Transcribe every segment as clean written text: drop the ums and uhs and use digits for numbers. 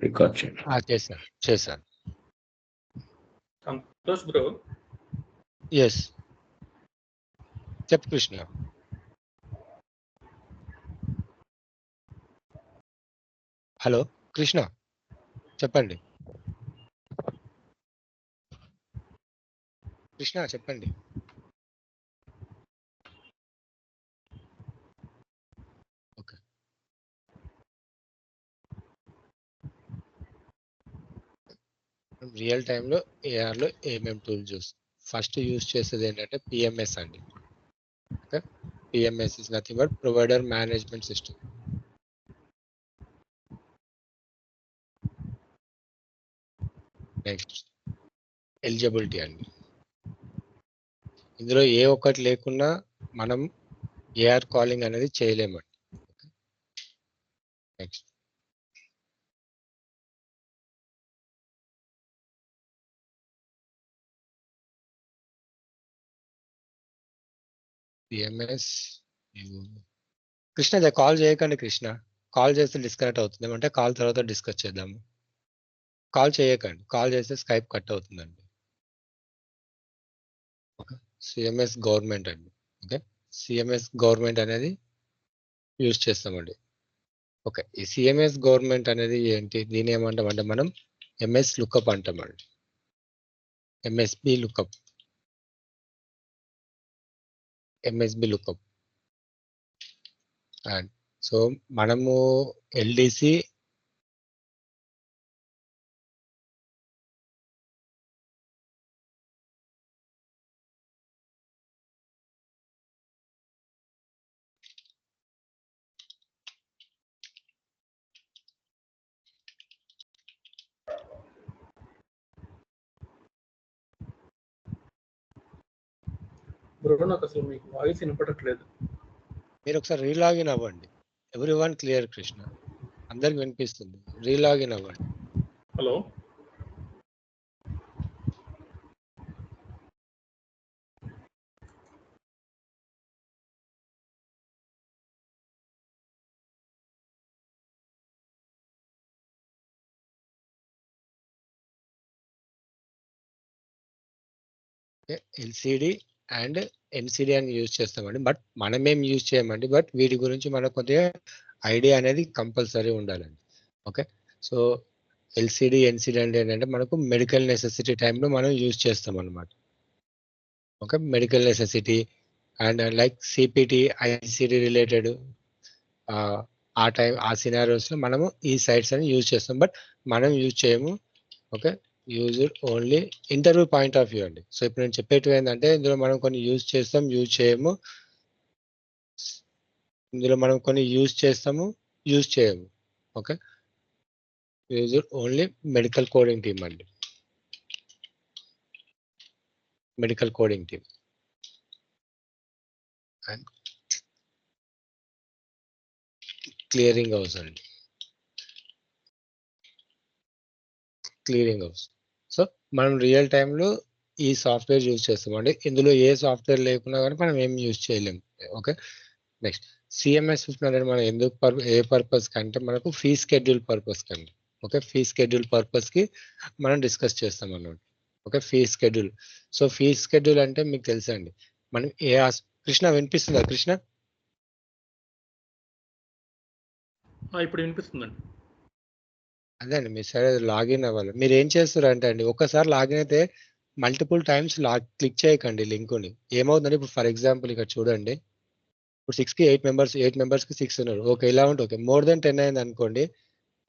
Record చేయండి. చేశాను. Santosh bro, yes చెప్పు కృష్ణ. హలో కృష్ణ చెప్పండి. కృష్ణ చెప్పండి. ఓకే, రియల్ టైంలో ఏఆర్లో ఏమేమి టూల్ చూస్తాం. ఫస్ట్ యూజ్ చేసేది ఏంటంటే పిఎంఎస్ అండి. Okay, PMS is nothing but provider management system. Next eligibility అండి. ఇందులో ఏ ఒక్కటి లేకున్నా మనం ఏఆర్ కాలింగ్ అనేది చేయలేమండి. Next PMS. కృష్ణ కాల్ చేయకండి. కృష్ణ కాల్ చేస్తే డిస్కనెక్ట్ అవుతుంది. అంటే కాల్ తర్వాత డిస్కస్ చేద్దాము. కాల్ చేయకండి. కాల్ చేస్తే స్కైప్ కట్ అవుతుందండి. ఓకే, సిఎంఎస్ గవర్నమెంట్ అండి. ఓకే, సిఎంఎస్ గవర్నమెంట్ అనేది యూజ్ చేస్తామండి. ఓకే, ఈ సిఎంఎస్ గవర్నమెంట్ అనేది ఏంటి, దీని ఏమంటామంటే మనం ఎంఎస్ లుకప్ అంటామండి. MSB lookup, MSB lookup. And so మనము ఎల్డిసి బ్రో నాకు అసలు మీకు వాయిస్ వినపడట్లేదు. మీరు ఒకసారి రీలాగిన్ అవ్వండి. ఎవ్రీవన్ క్లియర్ కృష్ణ, అందరికి వినిపిస్తుంది. రీలాగిన్ అవ్వండి. హలో, ఎల్సిడి అండ్ ఎన్సిడి అని యూజ్ చేస్తామండి. బట్ మనమేం యూజ్ చేయమండి. బట్ వీటి గురించి మనకు కొద్దిగా ఐడియా అనేది కంపల్సరీ ఉండాలండి. ఓకే, సో ఎల్సిడి ఎన్సిడి అంటే ఏంటంటే మనకు మెడికల్ నెసెసిటీ టైంలో మనం యూజ్ చేస్తాం అనమాట. Okay, medical necessity and like CPT ICD related ఆ టైం ఆ సినారియోస్లో మనము ఈ సైట్స్ అని యూజ్ చేస్తాం. బట్ మనం యూజ్ చేయము. Okay, use only interview point of view అండి. సో ఇప్పుడు నేను చెప్పేటివి ఏంటంటే ఇందులో మనం కొన్ని యూజ్ చేస్తాం, యూజ్ చేయము. ఇందులో మనం కొన్ని యూజ్ చేస్తాము, యూజ్ చేయము. Okay, use only medical coding team అండి. Medical coding team and clearing house అండి. Clearing house. సో మనం రియల్ టైంలో ఈ సాఫ్ట్వేర్ యూజ్ చేస్తామండి. ఇందులో ఏ సాఫ్ట్వేర్ లేకున్నా కానీ మనం ఏం యూజ్ చేయలేము. ఓకే, నెక్స్ట్ సిఎంఎస్ అనేది మనం ఎందుకు ఏ పర్పస్ కంటే మనకు ఫీ స్కెడ్యూల్ పర్పస్ కండి. ఓకే, ఫీ స్కెడ్యూల్ పర్పస్కి మనం డిస్కస్ చేస్తాం అన్నమాట. Okay, fee schedule. So fee schedule అంటే మీకు తెలుసండి. మనం ఏ కృష్ణ వినిపిస్తుందా కృష్ణ? ఇప్పుడు వినిపిస్తుందండి. అదే అండి, మీ సైడ్ లాగిన్ అవ్వాలి. మీరు ఏం చేస్తారు అంటే అండి, ఒక్కసారి లాగిన్ అయితే మల్టిపుల్ టైమ్స్ క్లిక్ చేయకండి లింకుని. ఏమవుతుందంటే ఇప్పుడు ఫర్ ఎగ్జాంపుల్ ఇక్కడ చూడండి, ఇప్పుడు 6కి 8 మెంబర్స్కి 6 ఉన్నారు. ఓకే, ఇలా ఉంటుంది. ఓకే, మోర్ దెన్ 10 అయింది అనుకోండి,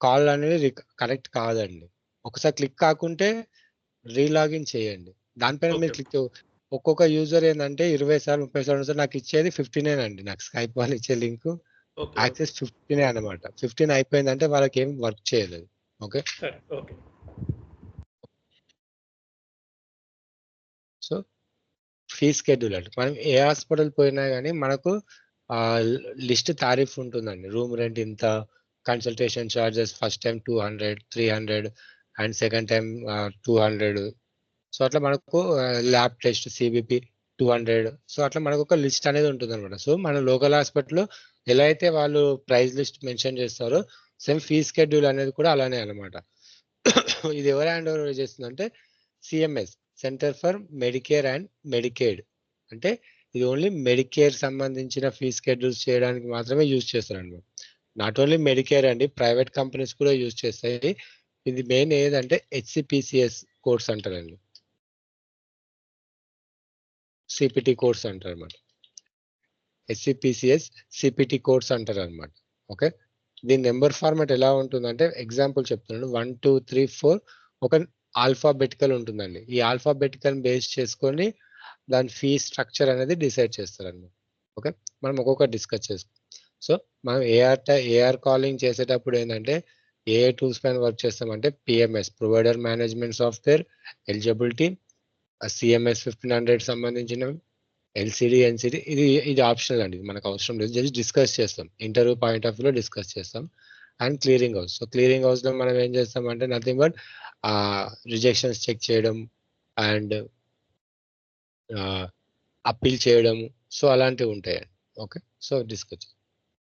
కాల్ అనేది కనెక్ట్ కాదండి. ఒకసారి క్లిక్ కాకుంటే రీలాగిన్ చేయండి. దానిపైన మీరు క్లిక్ ఒక్కొక్క యూజర్ ఏంటంటే 20 సార్లు 30 సార్లు నాకు ఇచ్చేది 15 అండి. నాకు స్కైప్ వాళ్ళు ఇచ్చే లింక్ యాక్సెస్ 15 అనమాట. 15 అయిపోయిందంటే వాళ్ళకి ఏం వర్క్ చేయలేదు. ఓకే, సో ఫీ స్కెడ్యూల్ అంటే మనం ఏ హాస్పిటల్ పోయినా కానీ మనకు లిస్ట్ తారీఫ్ ఉంటుందండి. రూమ్ రెంట్ ఇంత, consultation charges first time 200, 300 and second time 200. So అట్లా మనకు ల్యాబ్ టెస్ట్ సిబిపి 200. సో అట్లా మనకు ఒక లిస్ట్ అనేది ఉంటుంది అనమాట. సో మన లోకల్ హాస్పిటల్లో ఎలా అయితే వాళ్ళు ప్రైస్ లిస్ట్ మెన్షన్ చేస్తారో సేమ్ ఫీ స్కెడ్యూల్ అనేది కూడా అలానే అన్నమాట. ఇది ఎవరు హ్యాండ్ ఓవర్ చేస్తుందంటే CMS, centre for Medicare and Medicaid. అంటే ఇది ఓన్లీ మెడికేర్ సంబంధించిన ఫీ స్కెడ్యూల్స్ చేయడానికి మాత్రమే యూజ్ చేస్తారు అనమాట. నాట్ ఓన్లీ మెడికేర్ అండి, ప్రైవేట్ కంపెనీస్ కూడా యూజ్ చేస్తాయి. ఇది మెయిన్ ఏదంటే హెచ్సిపిసిఎస్ కోర్స్ అంటారండి, సిపిటి కోర్స్ అంటారు అనమాట. హెచ్సిపిసిఎస్ సిపిటి కోర్స్ అంటారు అనమాట. ఓకే, దీని నెంబర్ ఫార్మాట్ ఎలా ఉంటుందంటే ఎగ్జాంపుల్ చెప్తున్నాను, 1 2 3 4 ఒక ఆల్ఫాబెటికల్ ఉంటుందండి. ఈ ఆల్ఫాబెటికల్ బేస్ చేసుకొని దాని ఫీ స్ట్రక్చర్ అనేది డిసైడ్ చేస్తారన్నమాట. ఓకే, మనం ఒక్కొక్కటి డిస్కస్ చేసుకుంటాం. సో మనం ఏఆర్ కాలింగ్ చేసేటప్పుడు ఏంటంటే ఏ టూల్స్ పైన వర్క్ చేస్తామంటే PMS, provider management software, eligibility, CMS 1500 సంబంధించినవి, ఎల్సిడి, ఎన్సిడి. ఇది ఆప్షనల్ అండి, మనకు అవసరం లేదు, జస్ట్ డిస్కస్ చేస్తాం, ఇంటర్వ్యూ పాయింట్ ఆఫ్ వ్యూలో డిస్కస్ చేస్తాం. And clearing house. So clearing హౌస్లో మనం ఏం చేస్తామంటే నథింగ్ బట్ రిజెక్షన్స్ చెక్ చేయడం అండ్ అప్పీల్ చేయడం, సో అలాంటివి ఉంటాయండి. Okay, so discuss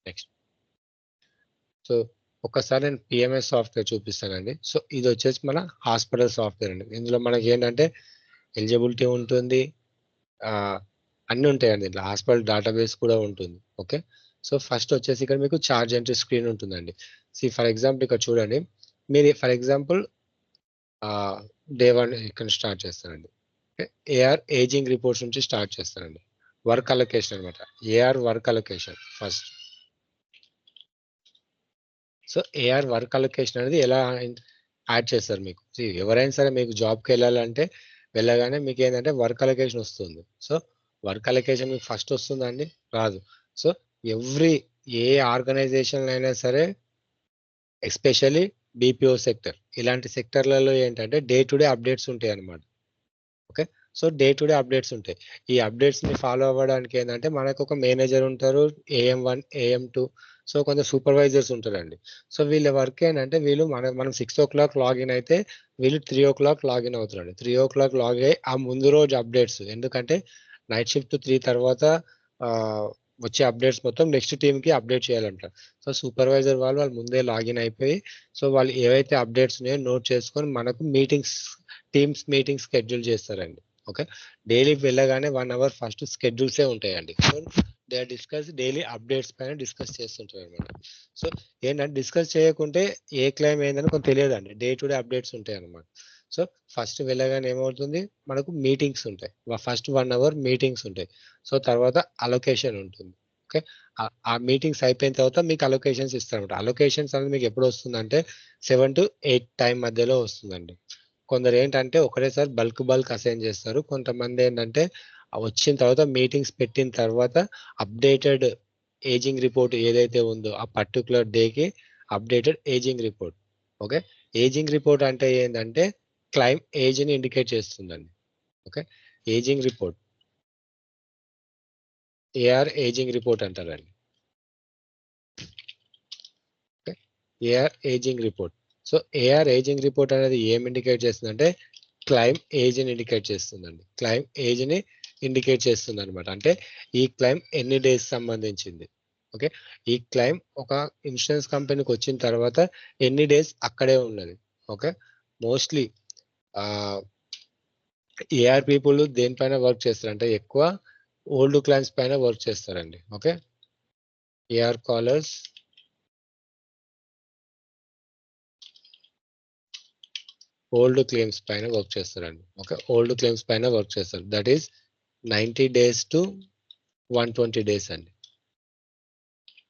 next. So ఒక్కసారి నేను పిఎంఎస్ సాఫ్ట్వేర్ చూపిస్తానండి. సో ఇది వచ్చేసి మన హాస్పిటల్ సాఫ్ట్వేర్ అండి. ఇందులో మనకి ఏంటంటే ఎలిజిబిలిటీ ఉంటుంది, అన్నీ ఉంటాయండి. ఇంట్లో హాస్పిటల్ డేటాబేస్ కూడా ఉంటుంది. ఓకే, సో ఫస్ట్ వచ్చేసి ఇక్కడ మీకు చార్జ్ ఎంట్రీ స్క్రీన్ ఉంటుందండి. ఫర్ ఎగ్జాంపుల్ ఇక్కడ చూడండి, మీరు ఫర్ ఎగ్జాంపుల్ డే 1 ఇక్కడ స్టార్ట్ చేస్తానండి. ఏఆర్ ఏజింగ్ రిపోర్ట్స్ నుంచి స్టార్ట్ చేస్తానండి. వర్క్ అలొకేషన్ అనమాట, AR work allocation first. So AR work allocation అనేది ఎలా యాడ్ చేస్తారు మీకు, ఎవరైనా సరే మీకు జాబ్కి వెళ్ళాలంటే వెళ్ళగానే మీకు ఏంటంటే వర్క్ అలొకేషన్ వస్తుంది. సో వర్క్ అలొకేషన్ మీకు ఫస్ట్ వస్తుందండి, రాదు. సో ఏ ఆర్గనైజేషన్ అయినా సరే, ఎస్పెషల్లీ బీపీఓ సెక్టర్, ఇలాంటి సెక్టర్లలో ఏంటంటే డే టు డే అప్డేట్స్ ఉంటాయి అన్నమాట. Okay, so day to day updates ఉంటాయి. ఈ అప్డేట్స్ని ఫాలో అవ్వడానికి ఏంటంటే మనకు ఒక మేనేజర్ ఉంటారు, AM1, AM2, సో కొంత సూపర్వైజర్స్ ఉంటారండి. సో వీళ్ళ వర్క్ ఏంటంటే మనం 6 o'clock లాగిన్ అయితే వీళ్ళు 3 o'clock లాగిన్ అవుతారండి. 3 o'clock లాగ్ అయ్యి ఆ ముందు రోజు అప్డేట్స్, ఎందుకంటే నైట్ షిఫ్ట్ 3 తర్వాత వచ్చే అప్డేట్స్ మొత్తం నెక్స్ట్ టీమ్కి అప్డేట్ చేయాలంటారు. సో సూపర్వైజర్ వాళ్ళు ముందే లాగిన్ అయిపోయి, సో వాళ్ళు ఏవైతే అప్డేట్స్ ఉన్నాయో నోట్ చేసుకొని మనకు టీమ్స్ మీటింగ్స్ షెడ్యూల్ చేస్తారండి. ఓకే, డైలీ వెళ్ళగానే 1 hour ఫస్ట్ షెడ్యూల్సే ఉంటాయండి. So they discuss daily updates పైన డిస్కస్ చేస్తుంటారు అనమాట. సో ఏంటంటే డిస్కస్ చేయకుంటే ఏ క్లైమ్ ఏందని కొంచెం తెలియదండి, డే టు డే అప్డేట్స్ ఉంటాయి అనమాట. సో ఫస్ట్ వెళ్ళగానే ఏమవుతుంది, మనకు మీటింగ్స్ ఉంటాయి, ఫస్ట్ 1 hour మీటింగ్స్ ఉంటాయి. సో తర్వాత అలొకేషన్ ఉంటుంది. ఓకే, ఆ మీటింగ్స్ అయిపోయిన తర్వాత మీకు అలొకేషన్స్ ఇస్తారన్నమాట. అలొకేషన్స్ అనేది మీకు ఎప్పుడు వస్తుందంటే 7 to 8 టైం మధ్యలో వస్తుందండి. కొందరు ఏంటంటే ఒకటేసారి బల్క్ అసైన్ చేస్తారు. కొంతమంది ఏంటంటే వచ్చిన తర్వాత మీటింగ్స్ పెట్టిన తర్వాత అప్డేటెడ్ ఏజింగ్ రిపోర్ట్ ఏదైతే ఉందో ఆ పర్టికులర్ డేకి updated aging report. Okay, aging report అంటే ఏంటంటే క్లైమ్ ఏజ్ని ఇండికేట్ చేస్తుందండి. Okay, aging report, AR aging report అంటారండి. Okay, AR aging report. So AR aging report అనేది ఏం ఇండికేట్ చేస్తుందంటే క్లైమ్ ఏజ్ని ఇండికేట్ చేస్తుందండి. క్లైమ్ ఏజ్ని ఇండికేట్ చేస్తుంది అనమాట. అంటే ఈ క్లైమ్ ఎన్ని డేస్ సంబంధించింది. ఓకే, ఈ క్లైమ్ ఒక ఇన్సూరెన్స్ కంపెనీకి వచ్చిన తర్వాత ఎన్ని డేస్ అక్కడే ఉన్నది. ఓకే, మోస్ట్లీ ఏఆర్ పీపుల్ దేనిపైన వర్క్ చేస్తారంటే ఎక్కువ ఓల్డ్ క్లైమ్స్ పైన వర్క్ చేస్తారండి. Okay, AR callers old claims పైన వర్క్ చేస్తారండి. ఓకే, ఓల్డ్ క్లెయిమ్స్ పైన వర్క్ చేస్తారు. That is 90 days to 120 days అండి.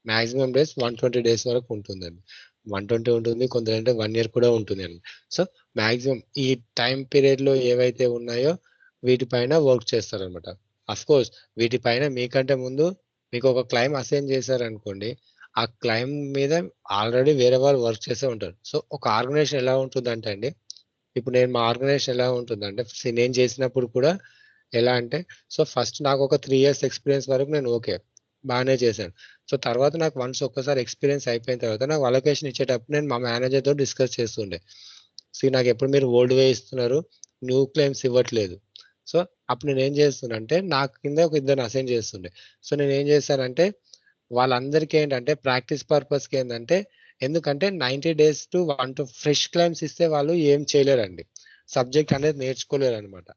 మాక్సిమం డేస్ 120 days వరకు ఉంటుందండి. 120 ఉంటుంది, కొందరంటే 1 year కూడా ఉంటుంది అండి. సో మాక్సిమం ఈ టైం పీరియడ్లో ఏవైతే ఉన్నాయో వీటిపైన వర్క్ చేస్తారనమాట. అఫ్ కోర్స్ వీటిపైన మీకంటే ముందు మీకు ఒక క్లైమ్ అసైన్ చేశారనుకోండి, ఆ క్లైమ్ మీద ఆల్రెడీ వేరే వాళ్ళు వర్క్ చేసే ఉంటారు. సో ఒక ఆర్గనైజేషన్ ఎలా ఉంటుందంటే అండి, ఇప్పుడు మా ఆర్గనైజేషన్ ఎలా ఉంటుందంటే నేను చేసినప్పుడు కూడా ఎలా అంటే, సో ఫస్ట్ నాకు ఒక 3 years ఎక్స్పీరియన్స్ వరకు నేను ఓకే బాగానే చేశాను. సో తర్వాత నాకు వన్స్ ఒక్కసారి ఎక్స్పీరియన్స్ అయిపోయిన తర్వాత నాకు అలొకేషన్ ఇచ్చేటప్పుడు నేను మా మేనేజర్తో డిస్కస్ చేస్తుండే. నాకు ఎప్పుడు మీరు ఓల్డ్ వే ఇస్తున్నారు, న్యూ క్లెయిమ్స్ ఇవ్వట్లేదు. సో అప్పుడు నేను ఏం చేస్తున్నంటే నాకు కింద ఒక ఇద్దరిని అసైన్ చేస్తుండే. సో నేను ఏం చేశానంటే వాళ్ళందరికీ ఏంటంటే ప్రాక్టీస్ పర్పస్కి ఏంటంటే ఎందుకంటే 90 days to 1 to fresh claims ఇస్తే వాళ్ళు ఏం చేయలేరండి, సబ్జెక్ట్ అనేది నేర్చుకోలేరు అనమాట.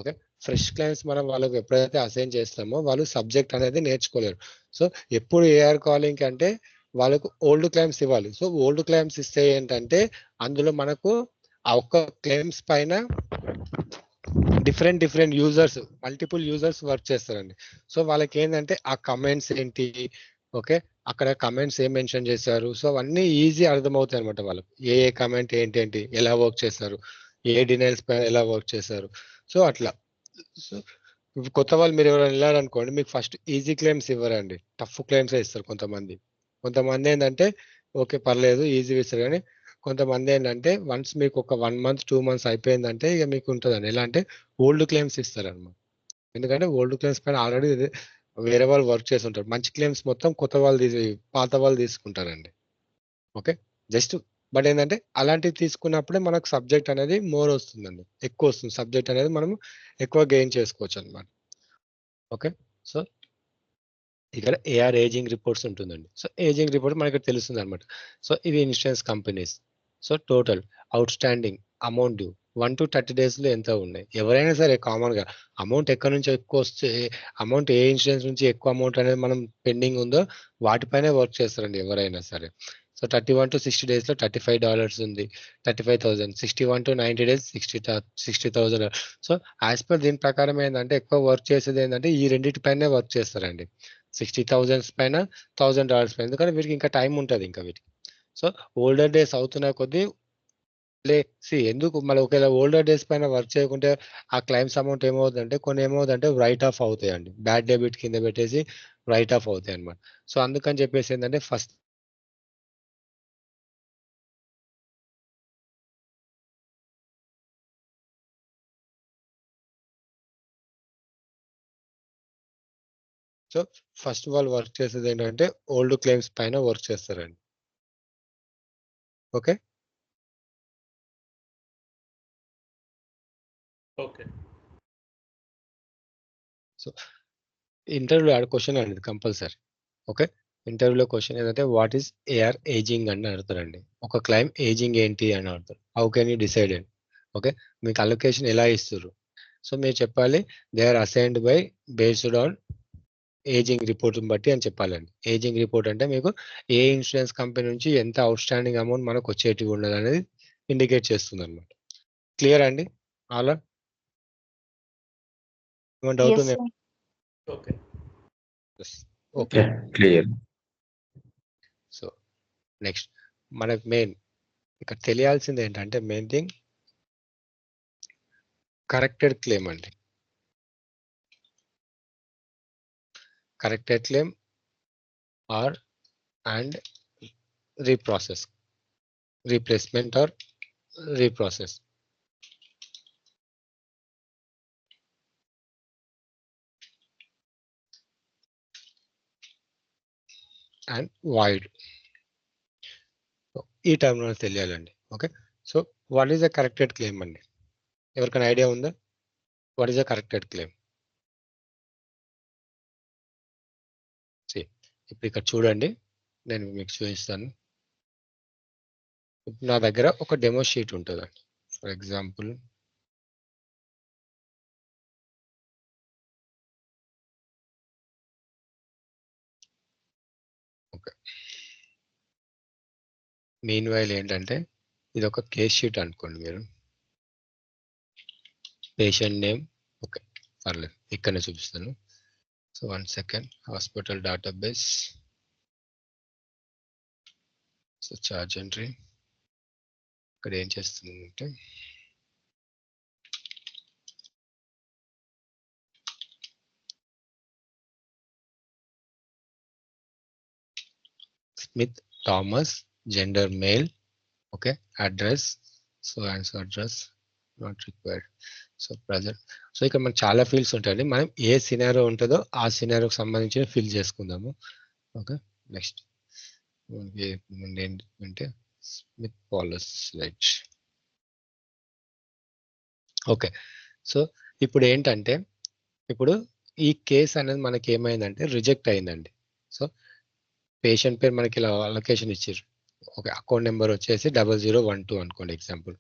ఓకే, ఫ్రెష్ క్లైమ్స్ మనం వాళ్ళకి ఎప్పుడైతే అసైన్ చేస్తామో వాళ్ళు సబ్జెక్ట్ అనేది నేర్చుకోలేరు. సో ఎప్పుడు ఏఆర్ కాలింగ్ అంటే వాళ్ళకు ఓల్డ్ క్లైమ్స్ ఇవ్వాలి. సో ఓల్డ్ క్లైమ్స్ ఇస్తే ఏంటంటే అందులో మనకు ఆ ఒక్క క్లైమ్స్ పైన different users, multiple users work చేస్తారండి. సో వాళ్ళకి ఏంటంటే ఆ కమెంట్స్ ఏంటి, ఓకే, అక్కడ కమెంట్స్ ఏం మెన్షన్ చేశారు, సో అవన్నీ ఈజీ అర్థమవుతాయి అనమాట వాళ్ళకి. ఏ కమెంట్ ఏంటి, ఎలా వర్క్ చేస్తారు, ఏ డినైల్స్ పైన ఎలా వర్క్ చేశారు. సో అట్లా. సో కొత్త వాళ్ళు మీరు ఎవరైనా వెళ్ళారనుకోండి, మీకు ఫస్ట్ ఈజీ క్లెయిమ్స్ ఇవ్వరండి, టఫ్ క్లెయిమ్స్ ఇస్తారు కొంతమంది. కొంతమంది ఏంటంటే ఓకే పర్లేదు ఈజీ ఇస్తారు, కానీ కొంతమంది ఏంటంటే వన్స్ మీకు ఒక 1 month 2 months అయిపోయిందంటే ఇక మీకు ఉంటుందండి. ఎలా అంటే ఓల్డ్ క్లెయిమ్స్ ఇస్తారన్నమాట. ఎందుకంటే ఓల్డ్ క్లెయిమ్స్ పైన ఆల్రెడీ వేరే వాళ్ళు వర్క్ చేసి ఉంటారు. మంచి క్లెయిమ్స్ మొత్తం కొత్త వాళ్ళు పాత వాళ్ళు తీసుకుంటారండి. ఓకే, జస్ట్ బట్ ఏంటంటే అలాంటివి తీసుకున్నప్పుడే మనకు సబ్జెక్ట్ అనేది మోర్ వస్తుందండి, ఎక్కువ వస్తుంది సబ్జెక్ట్ అనేది, మనం ఎక్కువ గెయిన్ చేసుకోవచ్చు అనమాట. ఓకే, సో ఇక్కడ ఏఆర్ ఏజింగ్ రిపోర్ట్స్ ఉంటుందండి. సో ఏజింగ్ రిపోర్ట్ మనకి తెలుస్తుంది అనమాట. సో ఇవి insurance companies. So total out standing amount due 1 to 30 days లో ఎంత ఉన్నాయి. ఎవరైనా సరే కామన్ గా అమౌంట్ ఎక్కడి నుంచి ఎక్కువ వస్తే, అమౌంట్ ఏ ఇన్సూరెన్స్ నుంచి ఎక్కువ అమౌంట్ అనేది మనం పెండింగ్ ఉందో వాటిపైనే వర్క్ చేస్తారండి ఎవరైనా సరే. సో 31 to 60 days లో $35 ఉంది, 35,000. 61 to 90 days 60,000. So as per దీని ప్రకారం ఏంటంటే ఎక్కువ వర్క్ చేసేది ఏంటంటే ఈ రెండింటి పైనే వర్క్ చేస్తారండి, 60,000 పైన, $1,000 పైన. ఎందుకంటే వీరికి ఇంకా టైం ఉంటుంది ఇంకా వీటికి. సో ఓల్డర్ డేస్ అవుతున్న కొద్దీ ఎందుకు మళ్ళీ ఒకవేళ ఓల్డర్ డేస్ పైన వర్క్ చేయకుంటే ఆ క్లైమ్స్ అమౌంట్ ఏమవుతుందంటే కొన్ని ఏమవుతుందంటే రైట్ ఆఫ్ అవుతాయండి, బ్యాడ్ డెబిట్ కింద పెట్టేసి రైట్ ఆఫ్ అవుతాయి అనమాట. సో అందుకని చెప్పేసి ఏంటంటే ఫస్ట్ వాళ్ళు వర్క్ చేసేది ఏంటంటే ఓల్డ్ క్లెయిమ్స్ పైన వర్క్ చేస్తారండి. Okay, okay. సో ఇంటర్వ్యూలో ఆడ క్వశ్చన్ అనేది కంపల్సరీ. ఓకే, ఇంటర్వ్యూలో క్వశ్చన్ ఏంటంటే వాట్ ఈస్ ఏఆర్ ఏజింగ్ అని అడుగుతారండి. ఒక క్లైమ్ ఏజింగ్ ఏంటి అని అడుగుతారు. How can you decide and okay, మీకు అలొకేషన్ ఎలా ఇస్తారు. సో మీరు చెప్పాలి they are assigned by based on ageing report బట్టి అని చెప్పాలండి. ఏజింగ్ రిపోర్ట్ అంటే మీకు ఏ ఇన్సూరెన్స్ కంపెనీ నుంచి ఎంత అవుట్ స్టాండింగ్ అమౌంట్ మనకు వచ్చేటివి ఉండదు అనేది ఇండికేట్ చేస్తుంది అనమాట. క్లియర్ అండి అలా ఏమైనా డౌట్ Yes, ఉంది? sir. Okay. Okay, clear. So next మనకు మెయిన్ ఇక్కడ తెలియాల్సింది ఏంటంటే మెయిన్ థింగ్ కరెక్టెడ్ క్లెయిమ్ అండి. Corrected claim or and reprocess, replacement or reprocess and void. ఈ టర్మ్ తెలియాలండి. Okay, so what is the corrected claim అండి? ఎవరికైనా ఐడియా ఉందా? What is the corrected claim? ఇప్పుడు ఇక్కడ చూడండి, నేను మీకు చూపిస్తాను. నా దగ్గర ఒక డెమో షీట్ ఉంటుందండి. For example okay, meanwhile ఏంటంటే ఇది ఒక కేస్ షీట్ అనుకోండి మీరు. పేషెంట్ నేమ్ ఓకే పర్లేదు ఇక్కడనే చూపిస్తాను. So 1 second, hospital database, so charge entry. ఇక్కడ ఏం చేస్తుందంటే Smith Thomas, gender male, okay, address so answer address not required. So present. So ఇక్కడ మనకు చాలా ఫీల్డ్స్ ఉంటాయండి, మనం ఏ సినారో ఉంటుందో ఆ సినారోకి సంబంధించి ఫిల్ చేసుకుందాము. ఓకే, నెక్స్ట్ ఏంటంటే స్మిత్ పాలస్. ఓకే, సో ఇప్పుడు ఏంటంటే ఇప్పుడు ఈ కేసు అనేది మనకి ఏమైందంటే రిజెక్ట్ అయిందండి. సో పేషెంట్ పేరు మనకి ఇలా అలొకేషన్ ఇచ్చారు, ఓకే, అకౌంట్ నెంబర్ వచ్చేసి 0012 అనుకోండి example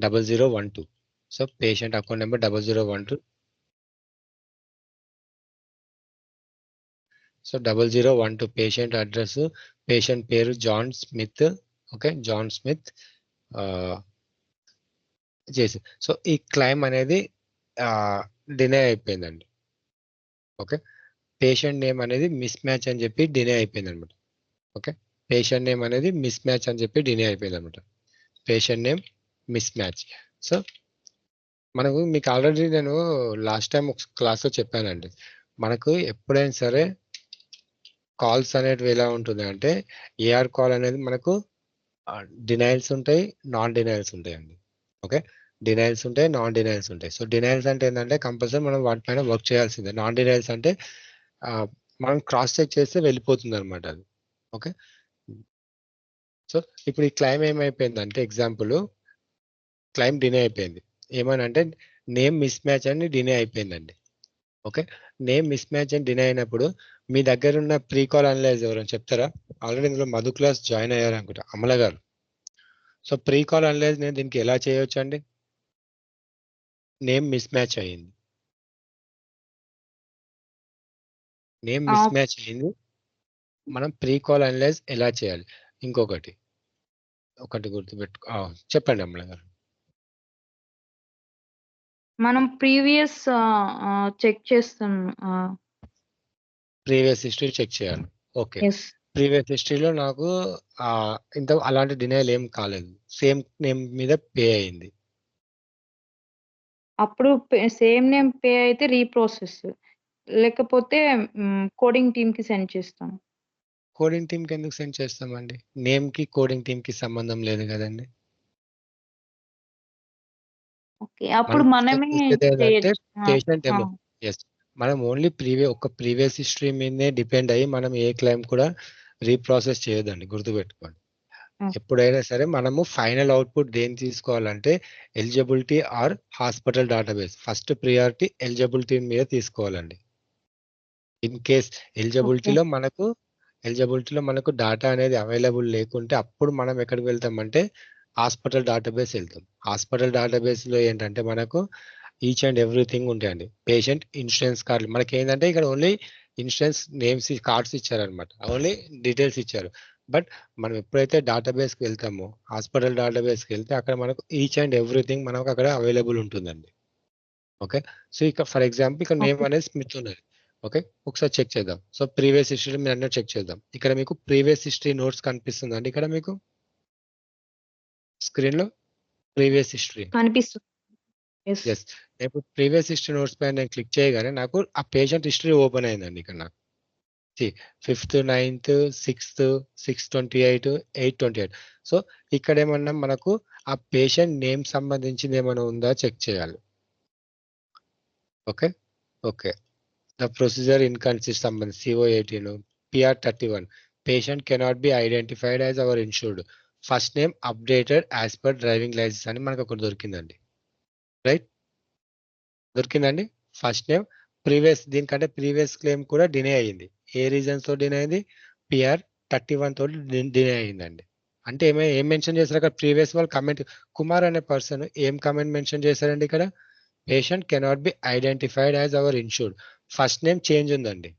0012. So patient account number 0012. So 0012 patient address, patient పేరు John Smith. Okay, John Smith చేసి. సో ఈ క్లైమ్ అనేది డినే అయిపోయిందండి. ఓకే, పేషెంట్ నేమ్ అనేది మిస్ మ్యాచ్ అని చెప్పి డినే అయిపోయింది అనమాట. ఓకే, పేషెంట్ నేమ్ అనేది మిస్ మ్యాచ్ అని చెప్పి డినే అయిపోయింది అనమాట. Patient name mismatch. So మనకు మీకు ఆల్రెడీ నేను లాస్ట్ టైం ఒక క్లాస్లో చెప్పానండి, మనకు ఎప్పుడైనా సరే కాల్స్ అనేటివి ఎలా ఉంటుంది అంటే ఏఆర్ కాల్ అనేది మనకు డినైల్స్ ఉంటాయి, నాన్ డినైల్స్ ఉంటాయండి. ఓకే, డినైల్స్ ఉంటాయి, నాన్ డినైల్స్ ఉంటాయి. సో డినైల్స్ అంటే ఏంటంటే కంపల్సరీ మనం వాటిపైన వర్క్ చేయాల్సిందే. నాన్ డినైల్స్ అంటే ఆ, మనం క్రాస్ చెక్ చేస్తే వెళ్ళిపోతుంది అనమాట అది. ఓకే, సో ఇప్పుడు ఈ క్లైమ్ ఏమైపోయిందంటే ఎగ్జాంపుల్ క్లైమ్ డినే అయిపోయింది. ఏమని అంటే నేమ్ మిస్ మ్యాచ్ అని డినే అయిపోయిందండి. ఓకే, నేమ్ మిస్ మ్యాచ్ అని డినే అయినప్పుడు మీ దగ్గర ఉన్న ప్రీ కాల్ అనలైజ్ ఎవరైనా చెప్తారా? ఆల్రెడీ ఇందులో మధు క్లాస్ జాయిన్ అయ్యారు అనుకుంటా, అమల గారు. సో ప్రీ కాల్ అనలైజ్ నేను దీనికి ఎలా చేయొచ్చు అండి? నేమ్ మిస్ మ్యాచ్ అయ్యింది, నేమ్ మిస్ మ్యాచ్ అయ్యింది, మనం ప్రీ కాల్ అనలైజ్ ఎలా చేయాలి? ఇంకొకటి ఒకటి గుర్తుపెట్టుకో, చెప్పండి అమల గారు. మనం ప్రీవియస్ చెక్ చేస్తాం. ప్రీవియస్ హిస్టరీ చెక్ చేయాలి. Okay, yes. ప్రీవియస్ హిస్టరీలో నాకు ఇంత అలాంటి డినైల్ ఏం కాలేదు, సేమ్ నేమ్ మీద పే అయింది. అప్పుడు సేమ్ నేమ్ పే అయితే రీప్రాసెస్, లేకపోతే కోడింగ్ టీమ్ కి సెండ్ చేస్తాం. కోడింగ్ టీమ్ కి ఎందుకు సెండ్ చేస్తామండి? నేమ్ కి కోడింగ్ టీమ్ కి సంబంధం లేదు కదండి. ఓకే, అప్పుడు మనం మనమే చూసేది ఏంటంటే చేయొచ్చు. పేషెంట్ ఏమో, ఎస్, మనం ఓన్లీ ప్రీవియస్ హిస్టరీ మీదనే డిపెండ్ అయ్యి మనం ఏ క్లైమ్ కూడా రీప్రాసెస్ చేయదండి, గుర్తుపెట్టుకోండి. ఎప్పుడైనా సరే మనము ఫైనల్ అవుట్పుట్ దేని తీసుకోవాలంటే eligibility or hospital database, first priority eligibility మీద తీసుకోవాలండి. ఇన్ కేస్ ఎలిజిబిలిటీలో మనకు డేటా అనేది అవైలబుల్ లేకుంటే అప్పుడు మనం ఎక్కడికి వెళ్తామంటే హాస్పిటల్ డేటాబేస్ వెళ్తాం. హాస్పిటల్ డేటాబేస్ లో ఏంటంటే మనకు ఈచ్ అండ్ ఎవ్రీథింగ్ ఉంటాయండి. పేషెంట్ ఇన్సూరెన్స్ కార్డులు మనకి ఏంటంటే ఇక్కడ ఓన్లీ ఇన్సూరెన్స్ నేమ్స్ కార్డ్స్ ఇచ్చారనమాట, ఓన్లీ డీటెయిల్స్ ఇచ్చారు. బట్ మనం ఎప్పుడైతే డేటాబేస్కి వెళ్తామో హాస్పిటల్ డేటాబేస్కి వెళ్తే అక్కడ మనకు ఈచ్ అండ్ ఎవ్రీథింగ్ మనకు అక్కడ అవైలబుల్ ఉంటుందండి. ఓకే, సో ఇక్కడ ఫర్ ఎగ్జాంపుల్ ఇక్కడ నేమ్ అనేది స్మిత్ ఉన్నది. ఓకే, ఒకసారి చెక్ చేద్దాం. సో ప్రీవియస్ హిస్టరీ మీరు అన్నీ చెక్ చేద్దాం. ఇక్కడ మీకు ప్రీవియస్ హిస్టరీ నోట్స్ కనిపిస్తుందండి, ఇక్కడ మీకు స్క్రీన్ లో ప్రీవియస్ హిస్టరీ కనిపిస్తుంది. ఎస్. ఇప్పుడు ప్రీవియస్ హిస్టరీ నోట్స్ పైన నేను క్లిక్ చేయగానే నాకు ఆ పేషెంట్ హిస్టరీ ఓపెన్ అయిందండి. ఇక్కడ నాకు 5th 9th 6th 6/28 8/28. సో ఇక్కడ ఏమన్నా మనకు ఆ పేషెంట్ నేమ్ సంబంధించింది ఏమైనా ఉందా చెక్ చేయాలి. Okay, okay, the procedure inconsistent సంబంధించి CO18 PR31 patient cannot be identified as our insured, first name updated as per driving licence అని మనకు ఒకటి దొరికిందండి. రైట్, దొరికిందండి. ఫస్ట్ నేమ్ దీనికంటే ప్రీవియస్ క్లెయిమ్ కూడా డినే అయ్యింది. ఏ రీజన్స్ తో డినే అయింది? PR31 తోటి డినే అయ్యిందండి. అంటే ఏం మెన్షన్ చేశారు అక్కడ? ప్రీవియస్ వాళ్ళు కమెంట్ కుమార్ అనే పర్సన్ ఏం కమెంట్ మెన్షన్ చేశారండి ఇక్కడ? Patient cannot be identified as our insured, first name change ఉందండి.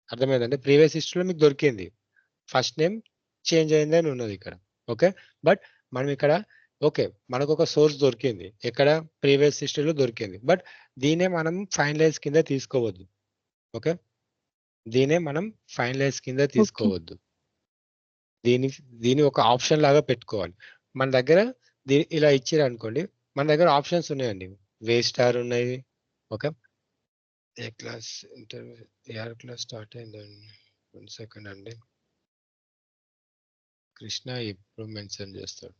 అర్థమైందండి? ప్రీవియస్ హిస్టరీలో మీకు దొరికింది, ఫస్ట్ నేమ్ చేంజ్ అయింది అని ఉన్నది ఇక్కడ. ఓకే, బట్ మనం ఇక్కడ ఓకే మనకు ఒక సోర్స్ దొరికింది, ఎక్కడ? ప్రీవియస్ హిస్టరీలో దొరికింది. బట్ దీనే మనం ఫైనలైజ్ కింద తీసుకోవద్దు. ఓకే, దీనే మనం ఫైనలైజ్ కింద తీసుకోవద్దు. దీని ఒక ఆప్షన్ లాగా పెట్టుకోవాలి. మన దగ్గర ఇలా ఇచ్చిరు అనుకోండి, మన దగ్గర ఆప్షన్స్ ఉన్నాయండి. వే స్టార్ ఉన్నాయి. Okay, A class interview AR class start అయిందండి. 1 సెకండ్ అండి, కృష్ణ ఎప్పుడు మెన్షన్ చేస్తాడు?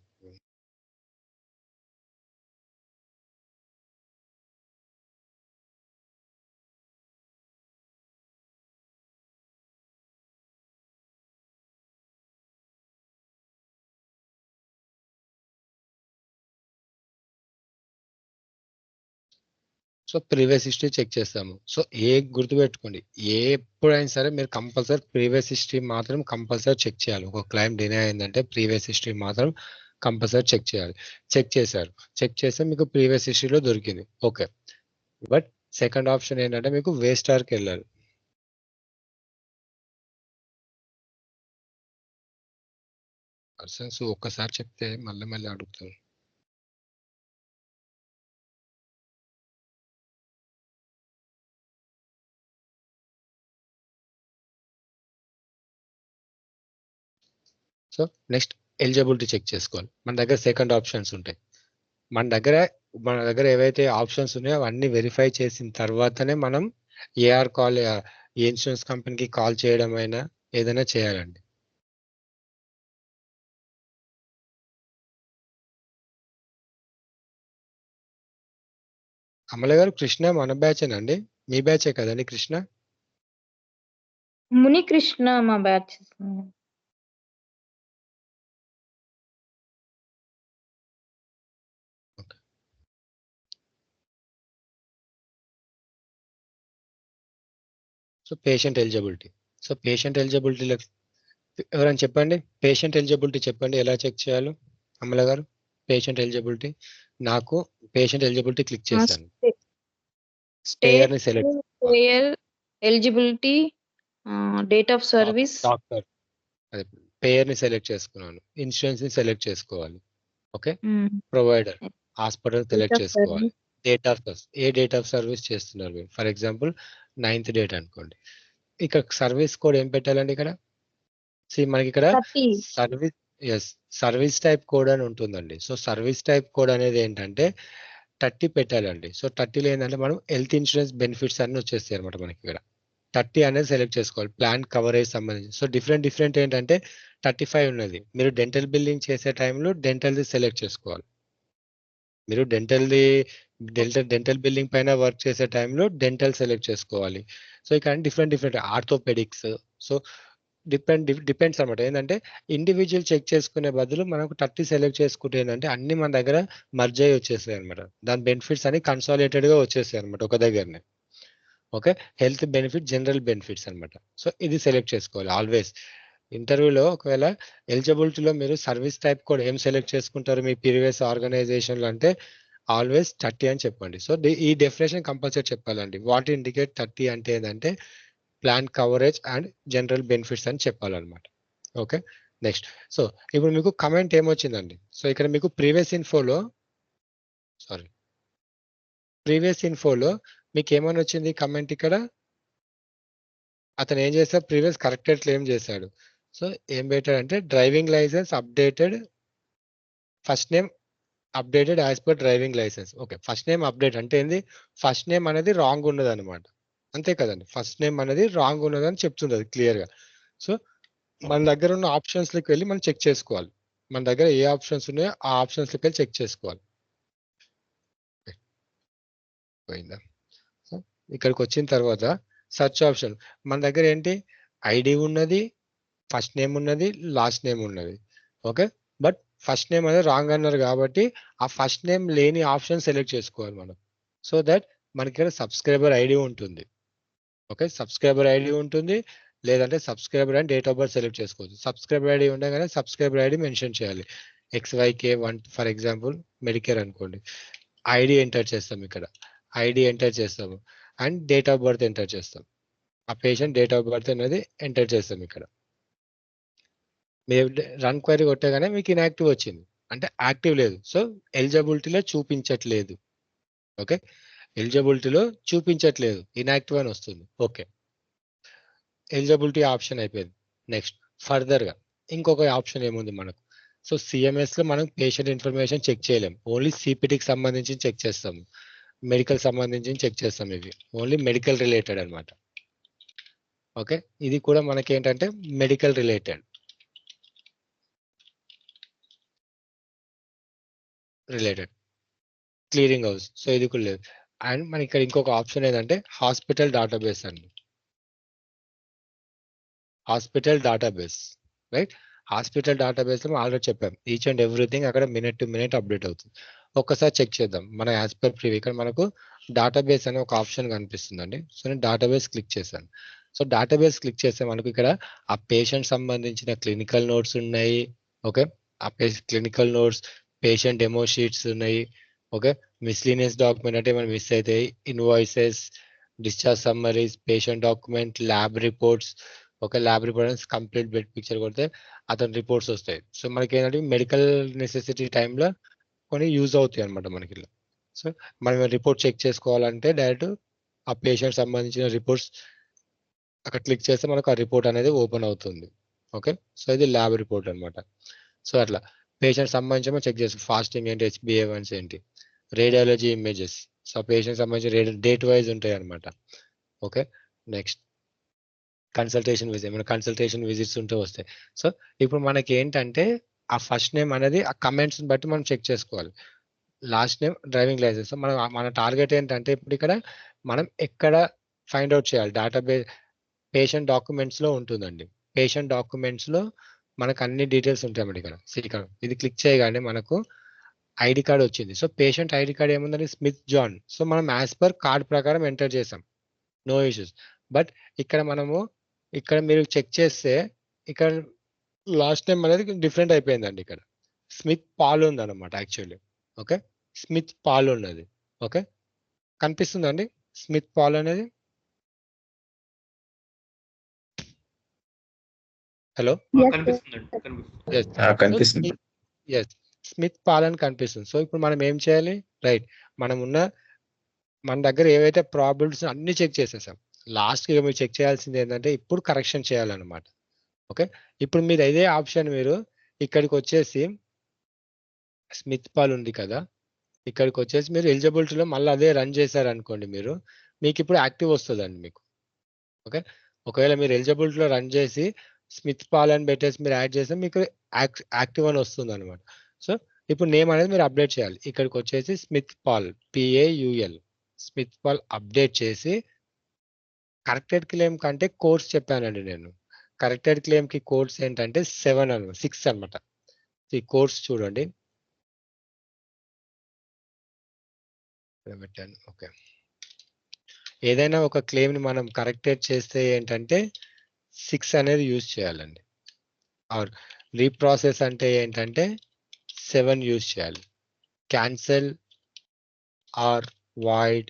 సో ప్రీవియస్ హిస్టరీ చెక్ చేస్తాము. సో గుర్తుపెట్టుకోండి, ఎప్పుడైనా సరే మీరు కంపల్సరీ ప్రీవియస్ హిస్టరీ మాత్రం కంపల్సరీ చెక్ చేయాలి. ఒక క్లైమ్ డినై అయిందంటే ప్రీవియస్ హిస్టరీ మాత్రం కంపల్సరీ చెక్ చేయాలి. చెక్ చేశారు, చెక్ చేస్తే మీకు ప్రీవియస్ హిస్టరీలో దొరికింది, ఓకే. బట్ సెకండ్ ఆప్షన్ ఏంటంటే మీకు వేస్టార్కి వెళ్ళాలి. పర్సన్స్ ఒక్కసారి చెప్తే మళ్ళీ మళ్ళీ అడుగుతారు. సో నెక్స్ట్ ఎలిజిబిలిటీ చెక్ చేసుకోవాలి. మన దగ్గర సెకండ్ ఆప్షన్స్ ఉంటాయి. మన దగ్గర ఏవైతే ఆప్షన్స్ ఉన్నాయో అవన్నీ వెరిఫై చేసిన తర్వాతనే మనం ఏఆర్ కాల్, ఇన్సూరెన్స్ కంపెనీకి కాల్ చేయడం అయినా ఏదైనా చేయాలండి. అమల గారు, కృష్ణ మన బ్యాచేనండి, మీ బ్యాచే కదండి కృష్ణ? మునికృష్ణ మా batch. So patient eligibility. So patient ఎలిజిబిలిటీలో ఎవరైనా చెప్పండి, పేషెంట్ ఎలిజిబిలిటీ చెప్పండి ఎలా చెక్ చేయాలో. అమల గారు, పేషెంట్ ఎలిజిబిలిటీ. నాకు పేషెంట్ ఎలిజిబిలిటీ క్లిక్ చేశాను, పేయర్ ని select, payer eligibility, date of service, doctor, అదే పేయర్ ని సెలెక్ట్ చేసుకున్నాను, ఇన్సూరెన్స్ ని సెలెక్ట్ చేసుకోవాలి, ఓకే. ప్రొవైడర్, హాస్పిటల్ సెలెక్ట్ చేసుకోవాలి, date of service, A date of service చేస్తున్నారు మీరు. ఫర్ ఎగ్జాంపుల్ 9th డేట్ అనుకోండి. ఇక్కడ సర్వీస్ కోడ్ ఏం పెట్టాలండి ఇక్కడ? మనకి ఇక్కడ service, yes, service type code అని ఉంటుందండి. సో సర్వీస్ టైప్ కోడ్ అనేది ఏంటంటే 30 పెట్టాలండి. సో 30లో ఏంటంటే మనం హెల్త్ ఇన్సూరెన్స్ బెనిఫిట్స్ అన్ని వచ్చేస్తాయి అనమాట మనకి ఇక్కడ. 30 అనేది సెలెక్ట్ చేసుకోవాలి, ప్లాన్ కవరేజ్ సంబంధించి. సో డిఫరెంట్ ఏంటంటే 35 ఉన్నది. మీరు డెంటల్ బిల్లింగ్ చేసే టైంలో డెంటల్ది సెలెక్ట్ చేసుకోవాలి. మీరు డెంటల్ బిల్లింగ్ పైన వర్క్ చేసే టైంలో డెంటల్ సెలెక్ట్ చేసుకోవాలి. సో ఇక్కడ డిఫరెంట్ ఆర్థోపెడిక్స్. సో డిపెండ్స్ అనమాట. ఏంటంటే ఇండివిజువల్ చెక్ చేసుకునే బదులు మనకు 30 సెలెక్ట్ చేసుకుంటే ఏంటంటే అన్ని మన దగ్గర మర్జ్ అయ్యి వచ్చేస్తాయి అనమాట. దాని బెనిఫిట్స్ అన్ని కన్సాలిడేటెడ్ గా వచ్చేస్తాయి అనమాట ఒక దగ్గరనే, okay. Health benefit, general benefits అనమాట. సో ఇది సెలెక్ట్ చేసుకోవాలి ఆల్వేస్. ఇంటర్వ్యూలో ఒకవేళ ఎలిజిబిలిటీలో మీరు సర్వీస్ టైప్ కూడా ఏం సెలెక్ట్ చేసుకుంటారు మీ ప్రీవియస్ ఆర్గనైజేషన్లో అంటే ఆల్వేస్ 30 అని చెప్పండి. సో ఈ డెఫినేషన్ కంపల్సరీ చెప్పాలండి. వాట్ ఇండికేట్ 30 అంటే ఏంటంటే plan coverage and general benefits అని చెప్పాలన్నమాట, ఓకే. నెక్స్ట్, సో ఇప్పుడు మీకు కమెంట్ ఏమొచ్చిందండి? సో ఇక్కడ మీకు ప్రీవియస్ ఇన్ఫోలో మీకు ఏమని వచ్చింది కమెంట్? ఇక్కడ అతను ఏం చేశాడు, ప్రీవియస్ కరెక్టెడ్ క్లెయిమ్ చేశాడు. సో ఏం పెట్టాడంటే driving licence updated, first name updated as per driving licence. Okay, first name update అంటే ఏంది? ఫస్ట్ నేమ్ అనేది రాంగ్ ఉన్నది అనమాట, అంతే కదండి. ఫస్ట్ నేమ్ అనేది రాంగ్ ఉన్నదని చెప్తుంది అది క్లియర్గా. సో మన దగ్గర ఉన్న ఆప్షన్స్లోకి వెళ్ళి మనం చెక్ చేసుకోవాలి. మన దగ్గర ఏ ఆప్షన్స్ ఉన్నాయో ఆ ఆప్షన్స్లోకి వెళ్ళి చెక్ చేసుకోవాలి. పోయిందా? సో ఇక్కడికి వచ్చిన తర్వాత సెర్చ్ ఆప్షన్, మన దగ్గర ఏంటి, ఐడి ఉన్నది, ఫస్ట్ నేమ్ ఉన్నది, లాస్ట్ నేమ్ ఉన్నది, ఓకే. బట్ ఫస్ట్ నేమ్ అనేది రాంగ్ అన్నారు కాబట్టి ఆ ఫస్ట్ నేమ్ లేని ఆప్షన్ సెలెక్ట్ చేసుకోవాలి మనం. సో దట్ మనకి ఇక్కడ సబ్స్క్రైబర్ ఐడి ఉంటుంది, ఓకే. సబ్స్క్రైబర్ ఐడి ఉంటుంది, లేదంటే subscriber and date of birth select చేసుకోవచ్చు. సబ్స్క్రైబర్ ఐడి ఉండగానే సబ్స్క్రైబర్ ఐడి మెన్షన్ చేయాలి. XYK1 ఫర్ ఎగ్జాంపుల్ మెడికేర్ అనుకోండి. ఐడి ఎంటర్ చేస్తాం ఇక్కడ, ఐడి ఎంటర్ చేస్తాము and date of birth enter చేస్తాం. ఆ పేషెంట్ డేట్ ఆఫ్ బర్త్ అనేది ఎంటర్ చేస్తాం ఇక్కడ. మీరు రన్ క్వైరీ కొట్టగానే మీకు ఇన్యాక్టివ్ వచ్చింది, అంటే యాక్టివ్ లేదు. సో ఎలిజిబిలిటీలో చూపించట్లేదు, ఓకే. ఎలిజిబిలిటీలో చూపించట్లేదు, ఇన్యాక్టివ్ అని వస్తుంది, ఓకే. ఎలిజిబిలిటీ ఆప్షన్ అయిపోయింది. నెక్స్ట్ ఫర్దర్గా ఇంకొక ఆప్షన్ ఏముంది మనకు? సో సిఎంఎస్లో మనం పేషెంట్ ఇన్ఫర్మేషన్ చెక్ చేయలేం, ఓన్లీ సిపిటికి సంబంధించి చెక్ చేస్తాము, మెడికల్ సంబంధించి చెక్ చేస్తాం. ఇవి ఓన్లీ మెడికల్ రిలేటెడ్ అనమాట, ఓకే. ఇది కూడా మనకి ఏంటంటే medical related clearing house. So ఇది కూడా లేదు. అండ్ మనకి ఇక్కడ ఇంకొక ఆప్షన్ ఏంటంటే హాస్పిటల్ డేటాబేస్ అండి, hospital database, right. Hospital database లో ఆల్రెడీ చెప్పాం, ఈచ్ అండ్ ఎవ్రీథింగ్ అక్కడ మినిట్ టు మినిట్ అప్డేట్ అవుతుంది. ఒక్కసారి చెక్ చేద్దాం. మన యాజ్ పర్ ప్రివ్యూ ఇక్కడ మనకు డేటాబేస్ అనే ఒక ఆప్షన్ కనిపిస్తుందండి. సో నేను డేటాబేస్ క్లిక్ చేశాను. సో డేటాబేస్ క్లిక్ చేస్తే మనకు ఇక్కడ ఆ పేషెంట్ సంబంధించిన క్లినికల్ నోట్స్ ఉన్నాయి. ఓకే, ఆ clinical notes, patient demo sheets ఉన్నాయి. ఓకే, మిస్లీనియస్ డాక్యుమెంట్ అంటే మనం మిస్ అయితే invoices, discharge summaries, patient document, lab reports. ఒక lab reports complete bed picture కొడితే అతని రిపోర్ట్స్ వస్తాయి. సో మనకి ఏంటంటే మెడికల్ నెసెసిటీ టైంలో కొన్ని యూజ్ అవుతాయి అనమాట మనకి ఇలా. సో మనం రిపోర్ట్ చెక్ చేసుకోవాలంటే డైరెక్ట్ ఆ పేషెంట్ సంబంధించిన రిపోర్ట్స్ అక్కడ క్లిక్ చేస్తే మనకు ఆ రిపోర్ట్ అనేది ఓపెన్ అవుతుంది. ఓకే, సో ఇది ల్యాబ్ రిపోర్ట్ అనమాట. సో అట్లా పేషెంట్ సంబంధించి మనం చెక్ చేస్తాం. ఫాస్టింగ్ ఏంటి, HbA1c ఏంటి, రేడియాలజీ ఇమేజెస్. సో పేషెంట్ సంబంధించి డేట్ వైజ్ ఉంటాయి అనమాట. ఓకే, నెక్స్ట్ కన్సల్టేషన్ విజిట్, మన కన్సల్టేషన్ విజిట్స్ ఉంటే వస్తాయి. సో ఇప్పుడు మనకి ఏంటంటే ఆ ఫస్ట్ నేమ్ అనేది ఆ కమెంట్స్ బట్టి మనం చెక్ చేసుకోవాలి. Last name, driving licence. మన టార్గెట్ ఏంటంటే ఇప్పుడు ఇక్కడ మనం ఎక్కడ ఫైండ్ అవుట్ చేయాలి, డేటాబేస్ పేషెంట్ డాక్యుమెంట్స్ లో ఉంటుందండి. పేషెంట్ డాక్యుమెంట్స్ లో మనకు అన్ని డీటెయిల్స్ ఉంటాయండి. ఇక్కడ ఇది క్లిక్ చేయగానే మనకు ఐడి కార్డ్ వచ్చింది. సో పేషెంట్ ఐడి కార్డ్ ఏముందండి, స్మిత్ జాన్. సో మనం యాజ్ పర్ కార్డ్ ప్రకారం ఎంటర్ చేసాం, నో ఇష్యూస్. బట్ ఇక్కడ మీరు చెక్ చేస్తే ఇక్కడ లాస్ట్ నేమ్ అనేది డిఫరెంట్ అయిపోయిందండి. ఇక్కడ స్మిత్ పాల్ ఉంది అనమాట యాక్చువల్లీ. ఓకే, స్మిత్ పాల్ ఉన్నది. ఓకే, కనిపిస్తుందండి స్మిత్ పాల్ అనేది. హలో, కనిపిస్తుంది. ఎస్, స్మిత్ పాల్ అని కనిపిస్తుంది. సో ఇప్పుడు మనం ఏం చేయాలి, రైట్, మన దగ్గర ఏవైతే ప్రాబిలిటీస్ అన్ని చెక్ చేసేసాం. లాస్ట్ కి మీరు చెక్ చేయాల్సింది ఏంటంటే ఇప్పుడు కరెక్షన్ చేయాలన్నమాట. ఓకే, ఇప్పుడు మీరు ఇదే ఆప్షన్ మీరు ఇక్కడికి వచ్చేసి స్మిత్ పాల్ ఉంది కదా, ఇక్కడికి వచ్చేసి మీరు ఎలిజిబిలిటీలో మళ్ళీ అదే రన్ చేశారనుకోండి, మీకు ఇప్పుడు యాక్టివ్ వస్తుందండి మీకు. ఓకే, ఒకవేళ మీరు ఎలిజిబిలిటీలో రన్ చేసి స్మిత్ పాల్ అని పెట్టేసి మీరు యాడ్ చేస్తే మీకు యాక్టివ్ అని వస్తుంది అనమాట. సో ఇప్పుడు నేమ్ అనేది మీరు అప్డేట్ చేయాలి. ఇక్కడికి వచ్చేసి Smith Paul, PAUL, Smith Paul update చేసి కరెక్టెడ్ క్లెయిమ్ కంటే కోడ్స్ చెప్పానండి నేను. కరెక్టెడ్ క్లెయిమ్ కి కోడ్స్ ఏంటంటే 6 అనమాట. ఈ కోడ్స్ చూడండి, పెట్టాను. ఓకే, ఏదైనా ఒక క్లెయిమ్ ని మనం కరెక్టెడ్ చేస్తే ఏంటంటే 6 అనేది యూజ్ చేయాలండి. ఆర్ రీప్రాసెస్ అంటే ఏంటంటే 7 యూజ్ చేయాలి. క్యాన్సల్ ఆర్ వాయిడ్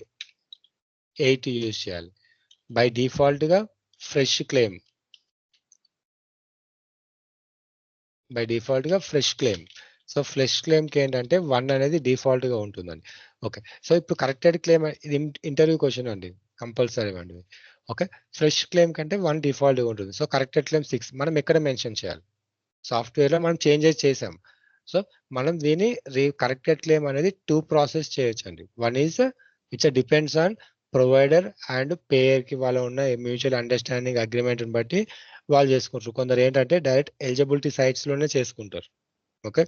8 యూజ్ చేయాలి. బై డిఫాల్ట్ గా fresh claim, so fresh claim కి ఏంటంటే 1 అనేది డిఫాల్ట్ గా ఉంటుందండి. ఓకే, సో ఇప్పుడు కరెక్టెడ్ క్లెయిమ్ ఇది ఇంటర్వ్యూ క్వశ్చన్ అండి, కంపల్సరీ అండి. ఓకే, ఫ్రెష్ క్లెయిమ్ కంటే 1 డిఫాల్ట్ గా ఉంటుంది. సో కరెక్టెడ్ క్లెయిమ్ 6 మనం ఎక్కడ మెన్షన్ చేయాలి, సాఫ్ట్వేర్ లో మనం చేంజెస్ చేసాం. సో మనం దీని కరెక్టెడ్ క్లెయిమ్ అనేది 2 ప్రాసెస్ చేయొచ్చు అండి. One is it's depends on provider and payer కి వాళ్ళ ఉన్న మ్యూచువల్ అండర్స్టాండింగ్ అగ్రిమెంట్ బట్టి వాళ్ళు చేసుకుంటారు. కొందరు ఏంటంటే డైరెక్ట్ ఎలిజిబిలిటీ సైట్స్ లోనే చేసుకుంటారు. ఓకే,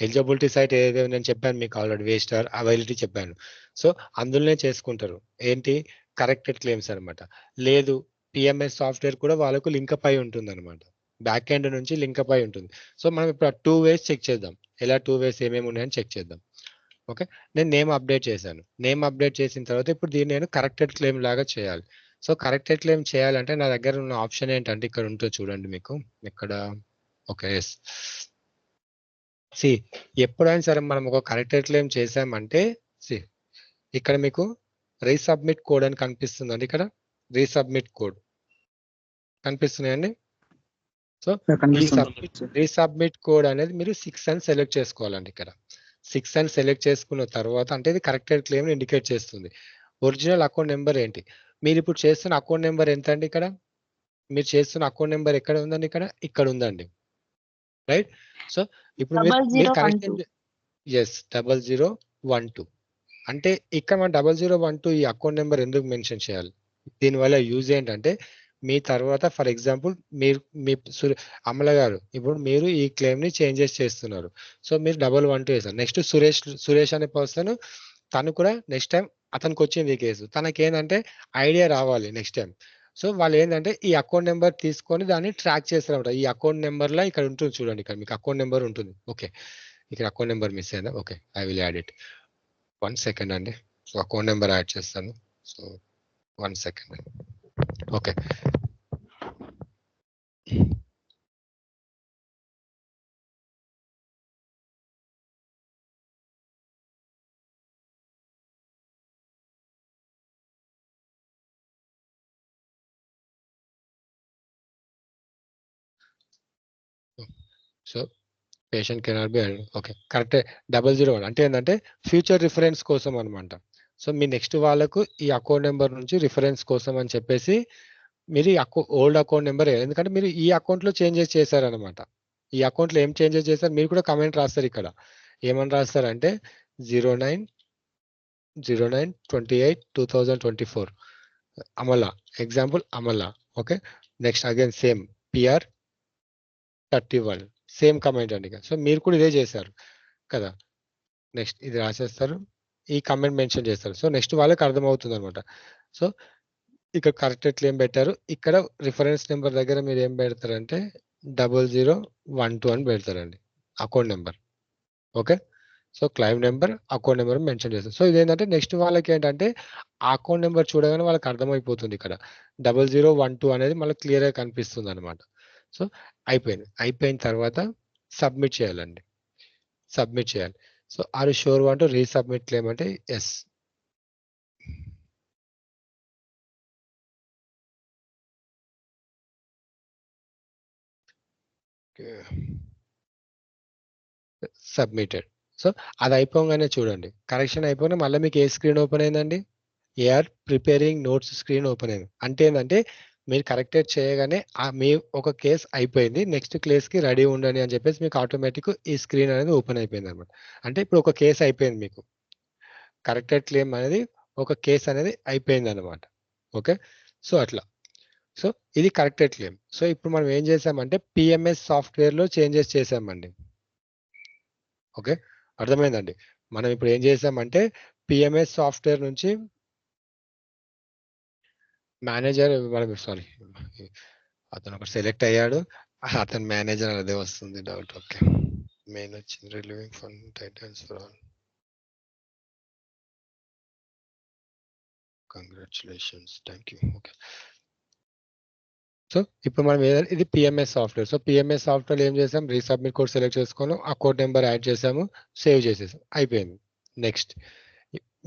ఎలిజిబిలిటీ సైట్ ఏదైతే నేను చెప్పాను మీకు ఆల్రెడీ, వేస్టర్ అవైలబిలిటీ చెప్పాను. సో అందులోనే చేసుకుంటారు ఏంటి, కరెక్టెడ్ క్లెయిమ్స్ అనమాట. లేదు, PMS సాఫ్ట్వేర్ కూడా వాళ్ళకు లింకప్ అయి ఉంటుంది అనమాట, బ్యాక్ ఎండ్ నుంచి లింకప్ అయి ఉంటుంది. సో మనం ఇప్పుడు 2 ways చెక్ చేద్దాం. ఎలా 2 ways ఏమేమి ఉన్నాయని చెక్ చేద్దాం. ఓకే, నేను నేమ్ అప్డేట్ చేశాను. నేమ్ అప్డేట్ చేసిన తర్వాత ఇప్పుడు దీన్ని నేను కరెక్టెడ్ క్లెయిమ్ లాగా చేయాలి. సో కరెక్టెడ్ క్లెయిమ్ చేయాలంటే నా దగ్గర ఉన్న ఆప్షన్ ఏంటంటే ఇక్కడ ఉంటుంది చూడండి మీకు ఇక్కడ. ఓకే, ఎస్, ఎప్పుడైనా సరే మనం ఒక కరెక్టెడ్ క్లెయిమ్ చేసామంటే ఇక్కడ మీకు రీసబ్మిట్ కోడ్ అని కనిపిస్తుందండి. ఇక్కడ రీసబ్మిట్ కోడ్ కనిపిస్తున్నాయండి. సో రీసబ్మిట్ కోడ్ అనేది మీరు 6 అని సెలెక్ట్ చేసుకోవాలండి. ఇక్కడ 6 అని సెలెక్ట్ చేసుకున్న తర్వాత అంటే ఇది కరెక్టెడ్ క్లెయిమ్ ఇండికేట్ చేస్తుంది. ఒరిజినల్ అకౌంట్ నెంబర్ ఏంటి, మీరు ఇప్పుడు చేస్తున్న అకౌంట్ నెంబర్ ఎంత అండి, ఇక్కడ మీరు చేస్తున్న అకౌంట్ నెంబర్ ఎక్కడ ఉందండి, ఇక్కడ ఉందండి, రైట్. సో ఇప్పుడు మీరు కరెక్షన్ 0012 అంటే ఇక్కడ మనం 0012 ఈ అకౌంట్ నెంబర్ ఎందుకు మెన్షన్ చేయాలి, దీనివల్ల యూజ్ ఏంటంటే మీ తర్వాత ఫర్ ఎగ్జాంపుల్ మీ అమల గారు ఇప్పుడు మీరు ఈ క్లెయిమ్ ని చేంజెస్ చేస్తున్నారు. సో మీరు 1112 వేసారు. నెక్స్ట్ సురేష్ అనే పర్సన్, తను కూడా నెక్స్ట్ టైం అతనికి వచ్చింది ఈ కేసు, తనకి ఏంటంటే ఐడియా రావాలి నెక్స్ట్ టైం. సో వాళ్ళు ఏంటంటే ఈ అకౌంట్ నెంబర్ తీసుకొని దాన్ని ట్రాక్ చేస్తారన్నమాట. ఈ అకౌంట్ నెంబర్ లో ఇక్కడ ఉంటుంది చూడండి, ఇక్కడ మీకు అకౌంట్ నెంబర్ ఉంటుంది. ఓకే, ఇక్కడ అకౌంట్ నెంబర్ మిస్ అయిందా, okay, I will add it. 1 second అండి. సో అకౌంట్ నెంబర్ యాడ్ చేస్తాను. So 1 second. Okay. So patient cannot B okay కరెక్టే. 001 అంటే ఏంటంటే ఫ్యూచర్ రిఫరెన్స్ కోసం అనమాట. సో మీ నెక్స్ట్ వాళ్ళకు ఈ అకౌంట్ నెంబర్ నుంచి రిఫరెన్స్ కోసం అని చెప్పేసి మీరు ఈ ఓల్డ్ అకౌంట్ నెంబర్ ఎందుకంటే మీరు ఈ అకౌంట్లో చేంజెస్ చేశారనమాట. ఈ అకౌంట్లో ఏం చేంజెస్ చేశారు మీరు కూడా కమెంట్ రాస్తారు. ఇక్కడ ఏమని రాస్తారంటే 09/28/2024 Amala example Amala. Okay next again same PR 31 same comment అండి. సో మీరు కూడా ఇదే చేశారు కదా. నెక్స్ట్ ఇది రాసేస్తారు, ఈ కమెంట్ మెన్షన్ చేస్తారు. సో నెక్స్ట్ వాళ్ళకి అర్థమవుతుంది అనమాట. సో ఇక్కడ కరెక్ట్ క్లెయిమ్ పెట్టారు. ఇక్కడ రిఫరెన్స్ నెంబర్ దగ్గర మీరు ఏం పెడతారంటే 0012 అని పెడతారండి account number. Okay so claim number account number mention చేస్తారు. సో ఇదేంటంటే నెక్స్ట్ వాళ్ళకి ఏంటంటే ఆ అకౌంట్ నెంబర్ చూడగానే వాళ్ళకి అర్థమైపోతుంది. ఇక్కడ 0012 అనేది మళ్ళీ క్లియర్గా కనిపిస్తుంది అనమాట. సో అయిపోయిన తర్వాత సబ్మిట్ చేయాలండి. సబ్మిట్ చేయాలి. So are you sure want to resubmit claim అంటే ఎస్. సబ్మిటెడ్. సో అది అయిపోగానే చూడండి కరెక్షన్ అయిపోయినా మళ్ళీ మీకు ఏ స్క్రీన్ ఓపెన్ అయిందండి? AR preparing notes screen open అయింది. అంటే ఏంటంటే మీరు కరెక్టెడ్ చేయగానే మీ ఒక కేసు అయిపోయింది, నెక్స్ట్ కేసుకి రెడీ ఉండండి అని చెప్పేసి మీకు ఆటోమేటిక్ ఈ స్క్రీన్ అనేది ఓపెన్ అయిపోయింది అనమాట. అంటే ఇప్పుడు ఒక కేసు అయిపోయింది, మీకు కరెక్టెడ్ క్లెయిమ్ అనేది ఒక కేసు అనేది అయిపోయింది అనమాట. ఓకే సో అట్లా. సో ఇది కరెక్టెడ్ క్లెయిమ్. సో ఇప్పుడు మనం ఏం చేసామంటే పిఎంఎస్ సాఫ్ట్వేర్లో చేంజెస్ చేసామండి. ఓకే అర్థమైందండి. మనం ఇప్పుడు ఏం చేసామంటే పిఎంఎస్ సాఫ్ట్వేర్ నుంచి మేనేజర్ సారీ అతను ఒకటి సెలెక్ట్ అయ్యాడు, అతను మేనేజర్ అదే వస్తుంది డౌట్. ఓకే మెయిన్ వచ్చింది relieving fund titles for all. Congratulations thank you. Okay so ఇప్పుడు మనం ఇది PMS software. So PMS software ఏం చేసాం, రీసబ్మిట్ కోడ్ సెలెక్ట్ చేసుకోను, అకౌంట్ నెంబర్ యాడ్ చేసాము, సేవ్ చేసేసాం, అయిపోయింది. నెక్స్ట్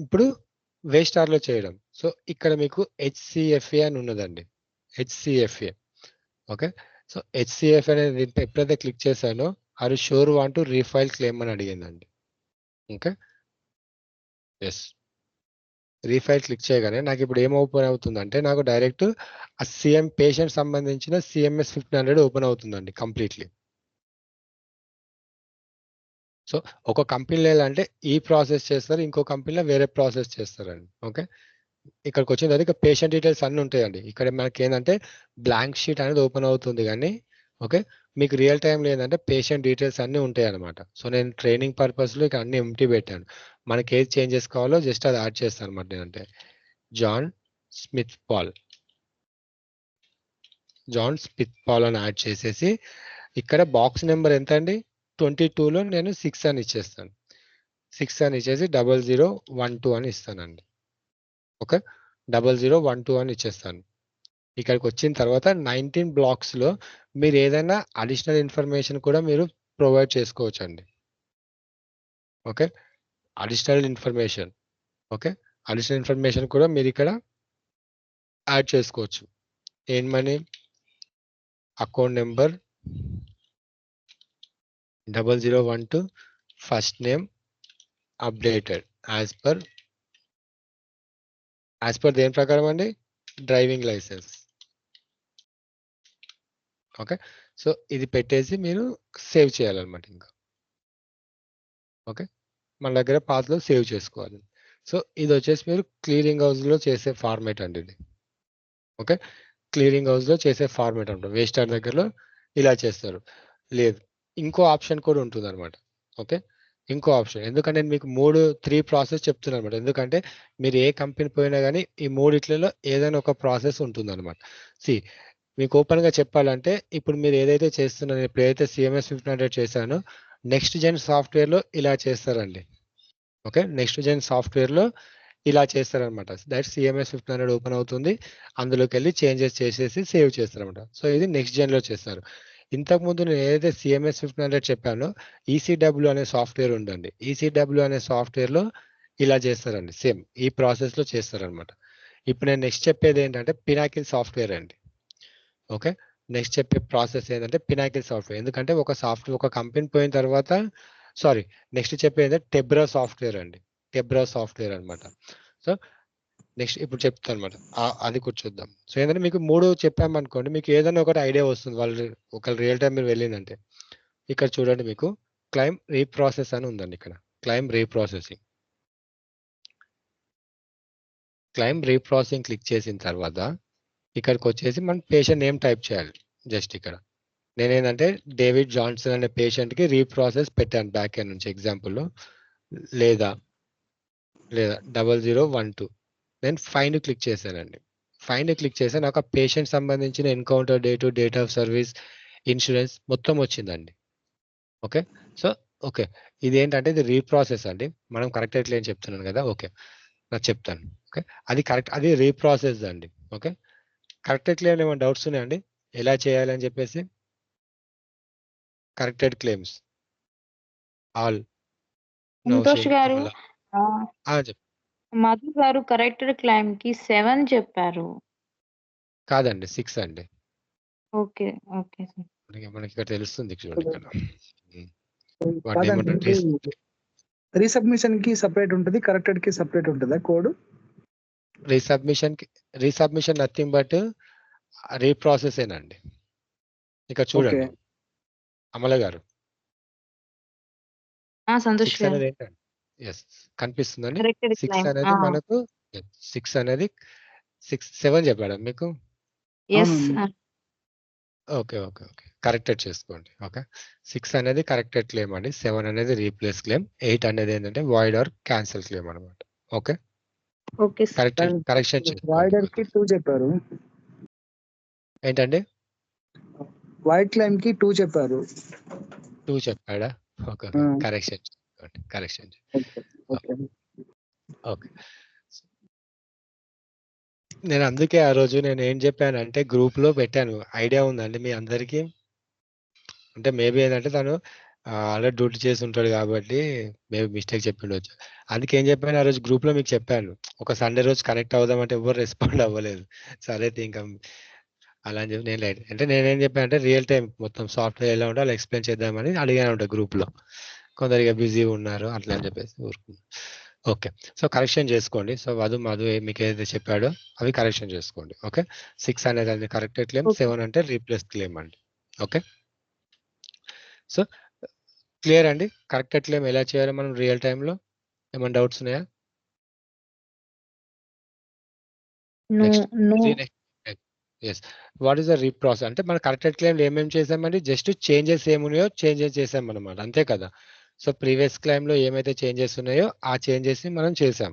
ఇప్పుడు వేస్టార్లో చేయడం. సో ఇక్కడ మీకు HCFA అని ఉన్నదండి, HCFA. ఓకే సో HCFA అనేది ఎప్పుడైతే క్లిక్ చేశానో are sure want to refile claim అని అడిగిందండి. ఓకే ఎస్ రీఫైల్ క్లిక్ చేయగానే నాకు ఇప్పుడు ఏం ఓపెన్ అవుతుందంటే నాకు డైరెక్ట్ ఆ పేషెంట్ సంబంధించిన CMS 1500 ఓపెన్ అవుతుందండి కంప్లీట్లీ. సో ఒక కంపెనీలో ఎలా అంటే ఈ ప్రాసెస్ చేస్తారు, ఇంకో కంపెనీలో వేరే ప్రాసెస్ చేస్తారండి. ఓకే ఇక్కడికి వచ్చిన తర్వాత ఇక పేషెంట్ డీటెయిల్స్ అన్నీ ఉంటాయండి. ఇక్కడ మనకి ఏంటంటే బ్లాంక్ షీట్ అనేది ఓపెన్ అవుతుంది కానీ ఓకే మీకు రియల్ టైంలో ఏంటంటే పేషెంట్ డీటెయిల్స్ అన్నీ ఉంటాయి అనమాట. సో నేను ట్రైనింగ్ పర్పస్లో ఇక్కడ అన్ని ఎంటీ పెట్టాను. మనకి ఏది చేంజెస్ కావాలో జస్ట్ అది యాడ్ చేస్తాను అనమాట. నేనంటే జాన్ స్మిత్ పాల్ అని యాడ్ చేసేసి ఇక్కడ బాక్స్ నెంబర్ ఎంత అండి 22లో నేను 6 అని ఇచ్చేస్తాను. 6 అని ఇచ్చేసి 0012 అని ఇస్తానండి. ఓకే 0012 అని ఇచ్చేస్తాను. ఇక్కడికి వచ్చిన తర్వాత 19 బ్లాక్స్లో మీరు ఏదైనా అడిషనల్ ఇన్ఫర్మేషన్ కూడా మీరు ప్రొవైడ్ చేసుకోవచ్చు అండి. ఓకే అడిషనల్ ఇన్ఫర్మేషన్ కూడా మీరు ఇక్కడ యాడ్ చేసుకోవచ్చు. ఏమని account number 0012 first name updated as per దేని ప్రకారం అండి డ్రైవింగ్ లైసెన్స్. ఓకే సో ఇది పెట్టేసి మీరు సేవ్ చేయాలన్నమాట. ఇంకా ఓకే మన దగ్గర పాత్లో సేవ్ చేసుకోవాలి. సో ఇది వచ్చేసి మీరు క్లియరింగ్ హౌస్లో చేసే ఫార్మేట్ అండి ఇది. ఓకే క్లియరింగ్ హౌస్లో చేసే ఫార్మేట్ అంటారు. వేస్టార్ దగ్గరలో ఇలా చేస్తారు. లేదు ఇంకో ఆప్షన్ కూడా ఉంటుంది అనమాట. ఓకే ఇంకో ఆప్షన్ ఎందుకంటే నేను మీకు 3 ప్రాసెస్ చెప్తున్నాను అనమాట. ఎందుకంటే మీరు ఏ కంపెనీ పోయినా కానీ ఈ మూడిట్లలో ఏదైనా ఒక ప్రాసెస్ ఉంటుంది అనమాట. మీకు ఓపెన్గా చెప్పాలంటే ఇప్పుడు మీరు ఏదైతే చేస్తున్నారో ఇప్పుడు ఏదైతే CMS 1500 చేశానో నెక్స్ట్ జెన్ సాఫ్ట్వేర్లో ఇలా చేస్తారండి. ఓకే. నెక్స్ట్ జెన్ సాఫ్ట్‌వేర్‌లో ఇలా చేస్తారనమాట. డైరెక్ట్ సీఎంఎస్ 1500 ఓపెన్ అవుతుంది. అందులోకెళ్ళి చేంజెస్ చేసేసి సేవ్ చేస్తారనమాట. సో, ఇది నెక్స్ట్ జెన్‌లో చేస్తారు. ఇంతకుముందు నేను ఏదైతే సీఎంఎస్ 1500 చెప్పానో ఈసీడబ్ల్యూ అనే సాఫ్ట్‌వేర్ ఉందండి. ఈసీడబ్ల్యూ అనే సాఫ్ట్‌వేర్‌లో ఇలా చేస్తారండి. సేమ్ ఈ ప్రాసెస్‌లో చేస్తారనమాట. ఇప్పుడు నేను నెక్స్ట్ చెప్పేది ఏంటంటే పినాకిల్ సాఫ్ట్‌వేర్ అండి. ఓకే. నెక్స్ట్ చెప్పే ప్రాసెస్ ఏంటంటే పినాకిల్ సాఫ్ట్‌వేర్. ఎందుకంటే ఒక కంపెనీ పోయిన తర్వాత నెక్స్ట్ చెప్పేది టెబ్రా సాఫ్ట్‌వేర్ అండి. టెబ్రా సాఫ్ట్‌వేర్ అనమాట. సో, నెక్స్ట్ ఇప్పుడు చెప్తానన్నమాట. అది కూడా చూద్దాం. సో, ఏంటంటే మీకు 3 చెప్పామనుకోండి మీకు ఏదైనా ఒకటి ఐడియా వస్తుంది. ఒకవేళ రియల్ టైమ్ మీరు వెళ్ళిందంటే. ఇక్కడ చూడండి మీకు క్లెయిమ్ రీప్రాసెస్ అని ఉందండి ఇక్కడ. Claim reprocessing. Claim reprocessing click చేసిన తర్వాత ఇక్కడికొచ్చేసి మనం పేషెంట్ నేమ్ టైప్ చేయాలి. జస్ట్ ఇక్కడ. నేనేందంటే డేవిడ్ జాన్సన్ అనే పేషెంట్‌కి రీప్రాసెస్ పెట్టాను బ్యాక్ ఎండ్ నుంచి ఎగ్జాంపుల్‌లో. లేదా 0012 నేను ఫైండ్ క్లిక్ చేశానండి. ఫైండ్ క్లిక్ చేస్తే నాకు ఆ పేషెంట్ సంబంధించిన encounter date, date of service, insurance మొత్తం వచ్చిందండి. ఓకే. So, okay. ఇదేంటంటే ఇది రీప్రాసెస్ అండి. మనం కరెక్ట్ ఎట్లా అని చెప్తున్నాను కదా! ఓకే. నాకు చెప్తాను. ఓకే. అది కరెక్ట్ అది రీప్రాసెస్ అండి. ఓకే. కరెక్టెడ్ క్లెయిమ్‌లో ఏమైనా డౌట్స్ ఉన్నాయండి? ఎలా చేయాలి అని చెప్పేసి? Corrected claims. All. Santosh Naushin, గారు అమల. చెప్పు. మధు గారు కరెక్టెడ్ క్లైమ్ కి 7 చెప్పారు. కాదండి 6 అండి. ఓకే. Okay sir. మనకిక్కడ తెలుస్తుంది చూడండి ఇక్కడ. వాటిని కాదండి ఏమంటారు? రీసబ్మిషన్ కి సెపరేట్ ఉంటది, కరెక్టెడ్ కి సెపరేట్ ఉంటదా కోడ్? రీసబ్మిషన్ నథింగ్ బట్ రీప్రాసెసేనండి. ఇక్కడ చూడండి. అమల గారు. సంతోష్ 6 గారు. అనేది ఏంటండి? యెస్. కనిపిస్తుందండి. Corrected 6 claim. అనేది మనకు 6 అనేది 7 చెప్పాడా మీకు? యెస్. ఓకే. కరెక్టెడ్ చేసుకోండి. ఓకే. 6 అనేది కరెక్టెడ్ క్లెయిమ్ అండి. 7 అనేది రీప్లేస్ క్లెయిమ్. 8 అనేది ఏంటంటే వాయిడ్ ఆర్ క్యాన్సెల్ క్లెయిమ్ అన్నమాట. ఓకే. Okay sir. కరెక్షన్ చేసుకోండి. వాయిడర్ కి 2 చెప్పారు. ఏంటండి? వైడ్ క్లైమ్ కి 2 చెప్పారు. 2 చెప్పాడా? ఓకే. కరెక్షన్ చేసుకోండి. ఓకే. నేను అందుకే ఆ రోజు నేను ఏం చెప్పానంటే గ్రూప్‌లో పెట్టాను. ఐడియా ఉందండి మీ అందరికి? అంటే మేబీ ఏంటంటే తను ఆల్రెడీ డ్యూటీ చేసి ఉంటాడు కాబట్టి మేబీ మిస్టేక్ చెప్పిండొచ్చు. అందుకే ఏం చెప్పాను ఆ రోజు గ్రూప్‌లో మీకు చెప్పాను. ఒక సండే రోజు కనెక్ట్ అవుదామంటే ఎవ్వరు రెస్పాండ్ అవ్వలేదు. సరే అయితే ఇంకా అలా అని చెప్పి నేనేం చెప్పానంటే రియల్ టైమ్ మొత్తం సాఫ్ట్‌వేర్ ఎలా ఉందో అలా ఎక్స్‌ప్లెయిన్ చేద్దామని అడిగానన్నమాట గ్రూప్‌లో. కొందరు ఇక బిజీగా ఉన్నారు అట్లా అని చెప్పేసి ఊరుకున్నా. ఓకే. సో, కరెక్షన్ చేసుకోండి. సో, మధు మీకు ఏదైతే చెప్పాడో అవి కరెక్షన్ చేసుకోండి. ఓకే. 6 అనేది కరెక్టెడ్ క్లెయిమ్, 7 అంటే రీప్లేస్ క్లెయిమ్ అండి. ఓకే. సో, క్లియర్ అండి. కరెక్టెడ్ క్లెయిమ్ ఎలా చేయాలో మనం రియల్ టైమ్‌లో? ఏమైనా డౌట్స్ ఉన్నాయా? Yes. What is the reprocess అంటే మన కరెక్టెడ్ క్లెయిమ్‌లో ఏమేమి చేసామండి? జస్ట్ చేంజెస్ ఏమున్నాయో చేంజెస్ చేసామన్నమాట. అంతే కదా! సో, ప్రీవియస్ క్లెయిమ్‌లో ఏమైతే చేంజెస్ ఉన్నాయో ఆ చేంజెస్‌ని మనం చేసాం.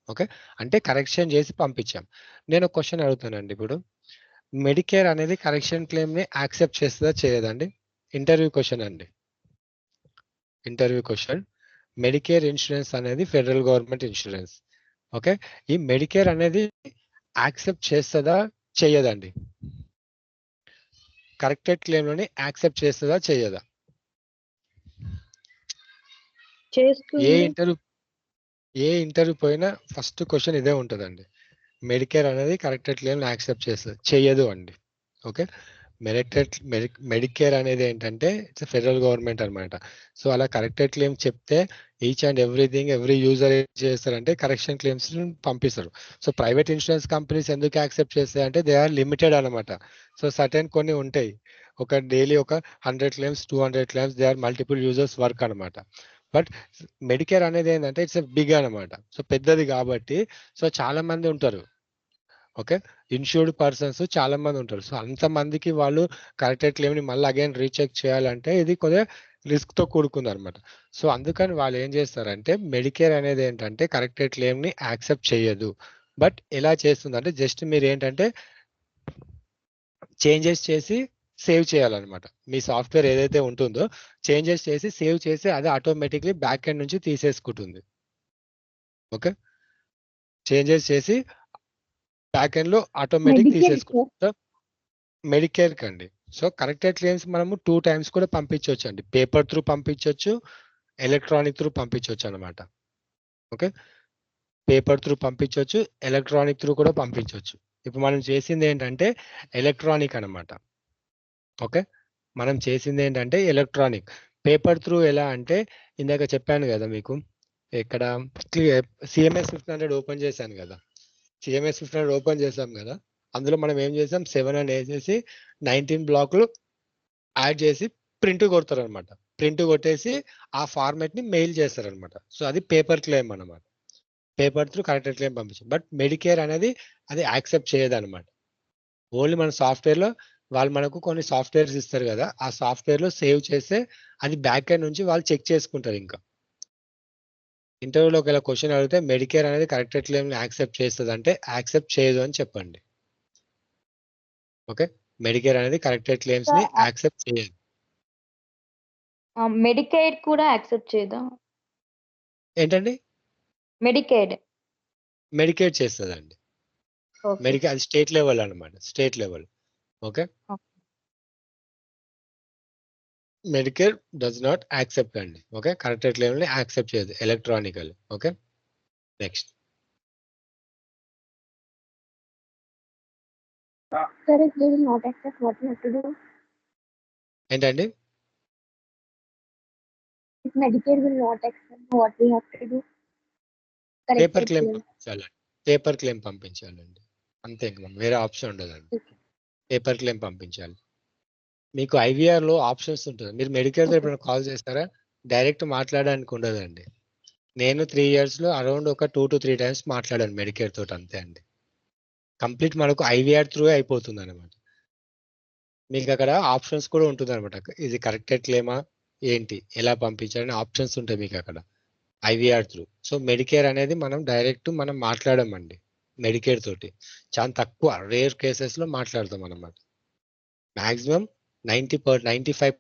ఓకే. అంటే కరెక్షన్ చేసి పంపించాం. నేను ఒక క్వెషన్ అడుగుతానండి ఇప్పుడు. మెడికేర్ అనేది కరెక్షన్ క్లెయిమ్‌ని యాక్సెప్ట్ చేస్తదా? చేయదండి? ఇంటర్వ్యూ క్వెషన్ అండి. Interview question. మెడికేర్ ఇన్స్యూరెన్స్ అనేది ఫెడరల్ గవర్నమెంట్ ఇన్స్యూరెన్స్. ఓకే. ఈ మెడికేర్ అనేది యాక్సెప్ట్ చేస్తదా? చెయ్యదండి? కరెక్టెడ్ క్లెయిమ్‌లోని యాక్సెప్ట్ చేస్తదా? చెయ్యదా? ఏ ఇంటర్వ్యూ పోయినా ఫస్ట్ క్వెషన్ ఇదే ఉంటదండి. మెడికేర్ అనేది కరెక్టెడ్ క్లెయిమ్‌ని యాక్సెప్ట్ చేస్తది. చెయ్యదు అండి. ఓకే. మెడికేర్ అనేది ఏంటంటే ఇట్స్ ఫెడరల్ గవర్నమెంట్ అన్నమాట. సో, అలా కరెక్టెడ్ క్లెయిమ్ చెప్తే ఈచ్ అండ్ ఎవ్రీ యూజర్ ఏం చేస్తారంటే కరెక్షన్ క్లెయిమ్స్‌ని పంపిస్తారు. సో, ప్రైవేట్ ఇన్స్యూరెన్స్ కంపెనీస్ ఎందుకు యాక్సెప్ట్ చేస్తాయంటే దే ఆర్ లిమిటెడ్ అన్నమాట. సో, సర్టెన్ కొన్ని ఉంటాయి. Daily 100 claims, 200 claims they are multiple users work అన్నమాట. బట్ మెడికేర్ అనేది ఏంటంటే ఇట్స్ బిగ్ అన్నమాట. సో, పెద్దది కాబట్టి సో, చాలా మంది ఉంటారు. ఓకే. ఇన్ష్యూర్డ్ పర్సన్స్ చాలా మంది ఉంటారు. సో, అంతమందికి వాళ్ళు కరెక్టెడ్ క్లెయిమ్‌ని మళ్ళీ అగైన్ రీచెక్ చేయాలంటే ఇది కొద్దిగా రిస్క్‌తో కూడుకుందన్నమాట. సో, అందుకని వాళ్ళు ఏం చేస్తారంటే మెడికేర్ అనేది ఏంటంటే కరెక్టెడ్ క్లెయిమ్‌ని యాక్సెప్ట్ చేయదు. బట్ ఎలా చేస్తుందంటే జస్ట్ మీరేంటంటే చేంజెస్ చేసి సేవ్ చేయాలన్నమాట. మీ సాఫ్ట్‌వేర్ ఏదైతే ఉంటుందో చేంజెస్ చేసి సేవ్ చేసి అది ఆటోమేటిక్‌లీ బ్యాక్ ఎండ్ నుంచి తీసేసుకుంటుంది. ఓకే, చేంజెస్ చేసి బ్యాక్ ఎండ్ లో ఆటోమేటిక్ Medicare, తీసేసుకుంటాం. మెడికేర్ కండి. సో కరెక్టెడ్ క్లెయిమ్స్ మనము 2 టైమ్స్ కూడా పంపించవచ్చు అండి. పేపర్ త్రూ పంపించవచ్చు, ఎలక్ట్రానిక్ త్రూ పంపించవచ్చు అనమాట. ఓకే, పేపర్ త్రూ పంపించవచ్చు, ఎలక్ట్రానిక్ త్రూ కూడా పంపించవచ్చు. ఇప్పుడు మనం చేసింది ఏంటంటే ఎలక్ట్రానిక్ అనమాట. ఓకే, మనం చేసింది ఏంటంటే ఎలక్ట్రానిక్. పేపర్ త్రూ ఎలా అంటే ఇందాక చెప్పాను కదా మీకు, ఇక్కడ సిఎంఎస్ 1500 ఓపెన్ చేశాను కదా, సిఎంఎస్ 1500 ఓపెన్ చేసాం కదా, అందులో మనం ఏం చేసాం 7 అని వేసేసి 19 బ్లాక్లు యాడ్ చేసి ప్రింట్ కొడతారు అనమాట. ప్రింట్ కొట్టేసి ఆ ఫార్మాట్ ని మెయిల్ చేస్తారనమాట. సో అది పేపర్ క్లెయిమ్ అనమాట. పేపర్ త్రూ కరెక్టెడ్ క్లెయిమ్ పంపించాం. బట్ మెడికేర్ అనేది అది యాక్సెప్ట్ చేయదు అనమాట. ఓన్లీ మన సాఫ్ట్వేర్ లో వాళ్ళు మనకు కొన్ని సాఫ్ట్వేర్స్ ఇస్తారు కదా, ఆ సాఫ్ట్వేర్ లో సేవ్ చేస్తే అది బ్యాక్ ఎండ్ నుంచి వాళ్ళు చెక్ చేసుకుంటారు. ఇంకా ఇంటర్వ్యూలో ఒకవేళ క్వశ్చన్ అడిగితే మెడికేర్ అనేది కరెక్టెడ్ క్లెయిమ్ యాక్సెప్ట్ చేస్తుంది అంటే యాక్సెప్ట్ చేయదు అని చెప్పండి. ఓకే, మెడికేర్ అనేది కరెక్టెడ్ క్లెయిమ్స్ ని యాక్సెప్ట్ చేయదు. Medicaid కూడా యాక్సెప్ట్ చేయదా? ఏంటండి? Medicaid. మెడికేర్ చేస్తుందండి. Okay. మెడికేర్ అది స్టేట్ లెవెల్ అనమాట, state level. Okay, Medicare does not accept అండి. ఓకే, కరెక్టెడ్ క్లెయిమ్ ని యాక్సెప్ట్ చేయదు electronical. Okay, next. Sir, if they will not accept, what we have to do? ఏంటండి? If Medicare will not accept, what we have to do? Paper Corrected claim claim. పంపించాలండి. Paper claim పంపించాలండి, అంతే. ఇంక మనం వేరే option ఉండదండి. Paper claim పంపించాలి. మీకు ఐవీఆర్ లో ఆప్షన్స్ ఉంటుంది. మీరు మెడికేర్ తో ఎప్పుడైనా కాల్ చేస్తారా? డైరెక్ట్ మాట్లాడడానికి ఉండదండి. నేను 3 years లో అరౌండ్ ఒక 2 to 3 times మాట్లాడాను మెడికేర్ తోటి, అంతే అండి. కంప్లీట్ మనకు ఐవీఆర్ త్రూ అయిపోతుంది అనమాట. మీకు అక్కడ ఆప్షన్స్ కూడా ఉంటుంది అనమాట. ఇది కరెక్టెడ్ క్లెయిమా ఏంటి, ఎలా పంపించాలని ఆప్షన్స్ ఉంటాయి మీకు అక్కడ ఐవీఆర్ త్రూ. సో మెడికేర్ అనేది మనం డైరెక్ట్ మనం మాట్లాడమండి మెడికేర్ తోటి. చాలా తక్కువ రేర్ కేసెస్ లో మాట్లాడతాం అనమాట. మాక్సిమం 95.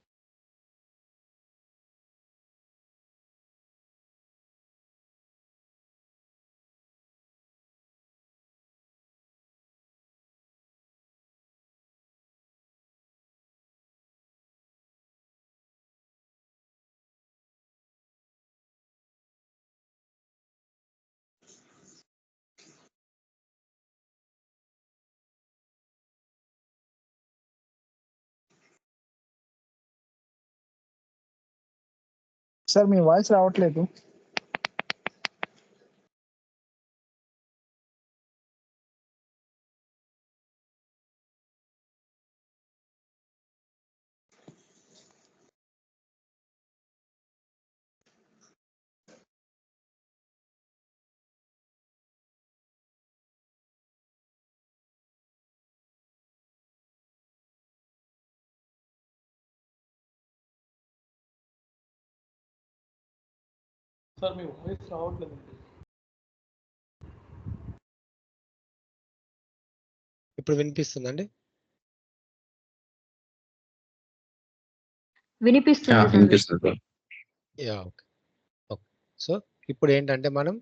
సార్ మీ వాయిస్ రావట్లేదు. సార్ మీ వాయిస్ రావట్లేదండి. ఇప్పుడు వినిపిస్తుందండి? వినిపిస్తుంది sir. Yeah, okay. Okay, so ఇప్పుడు ఏంటంటే మనం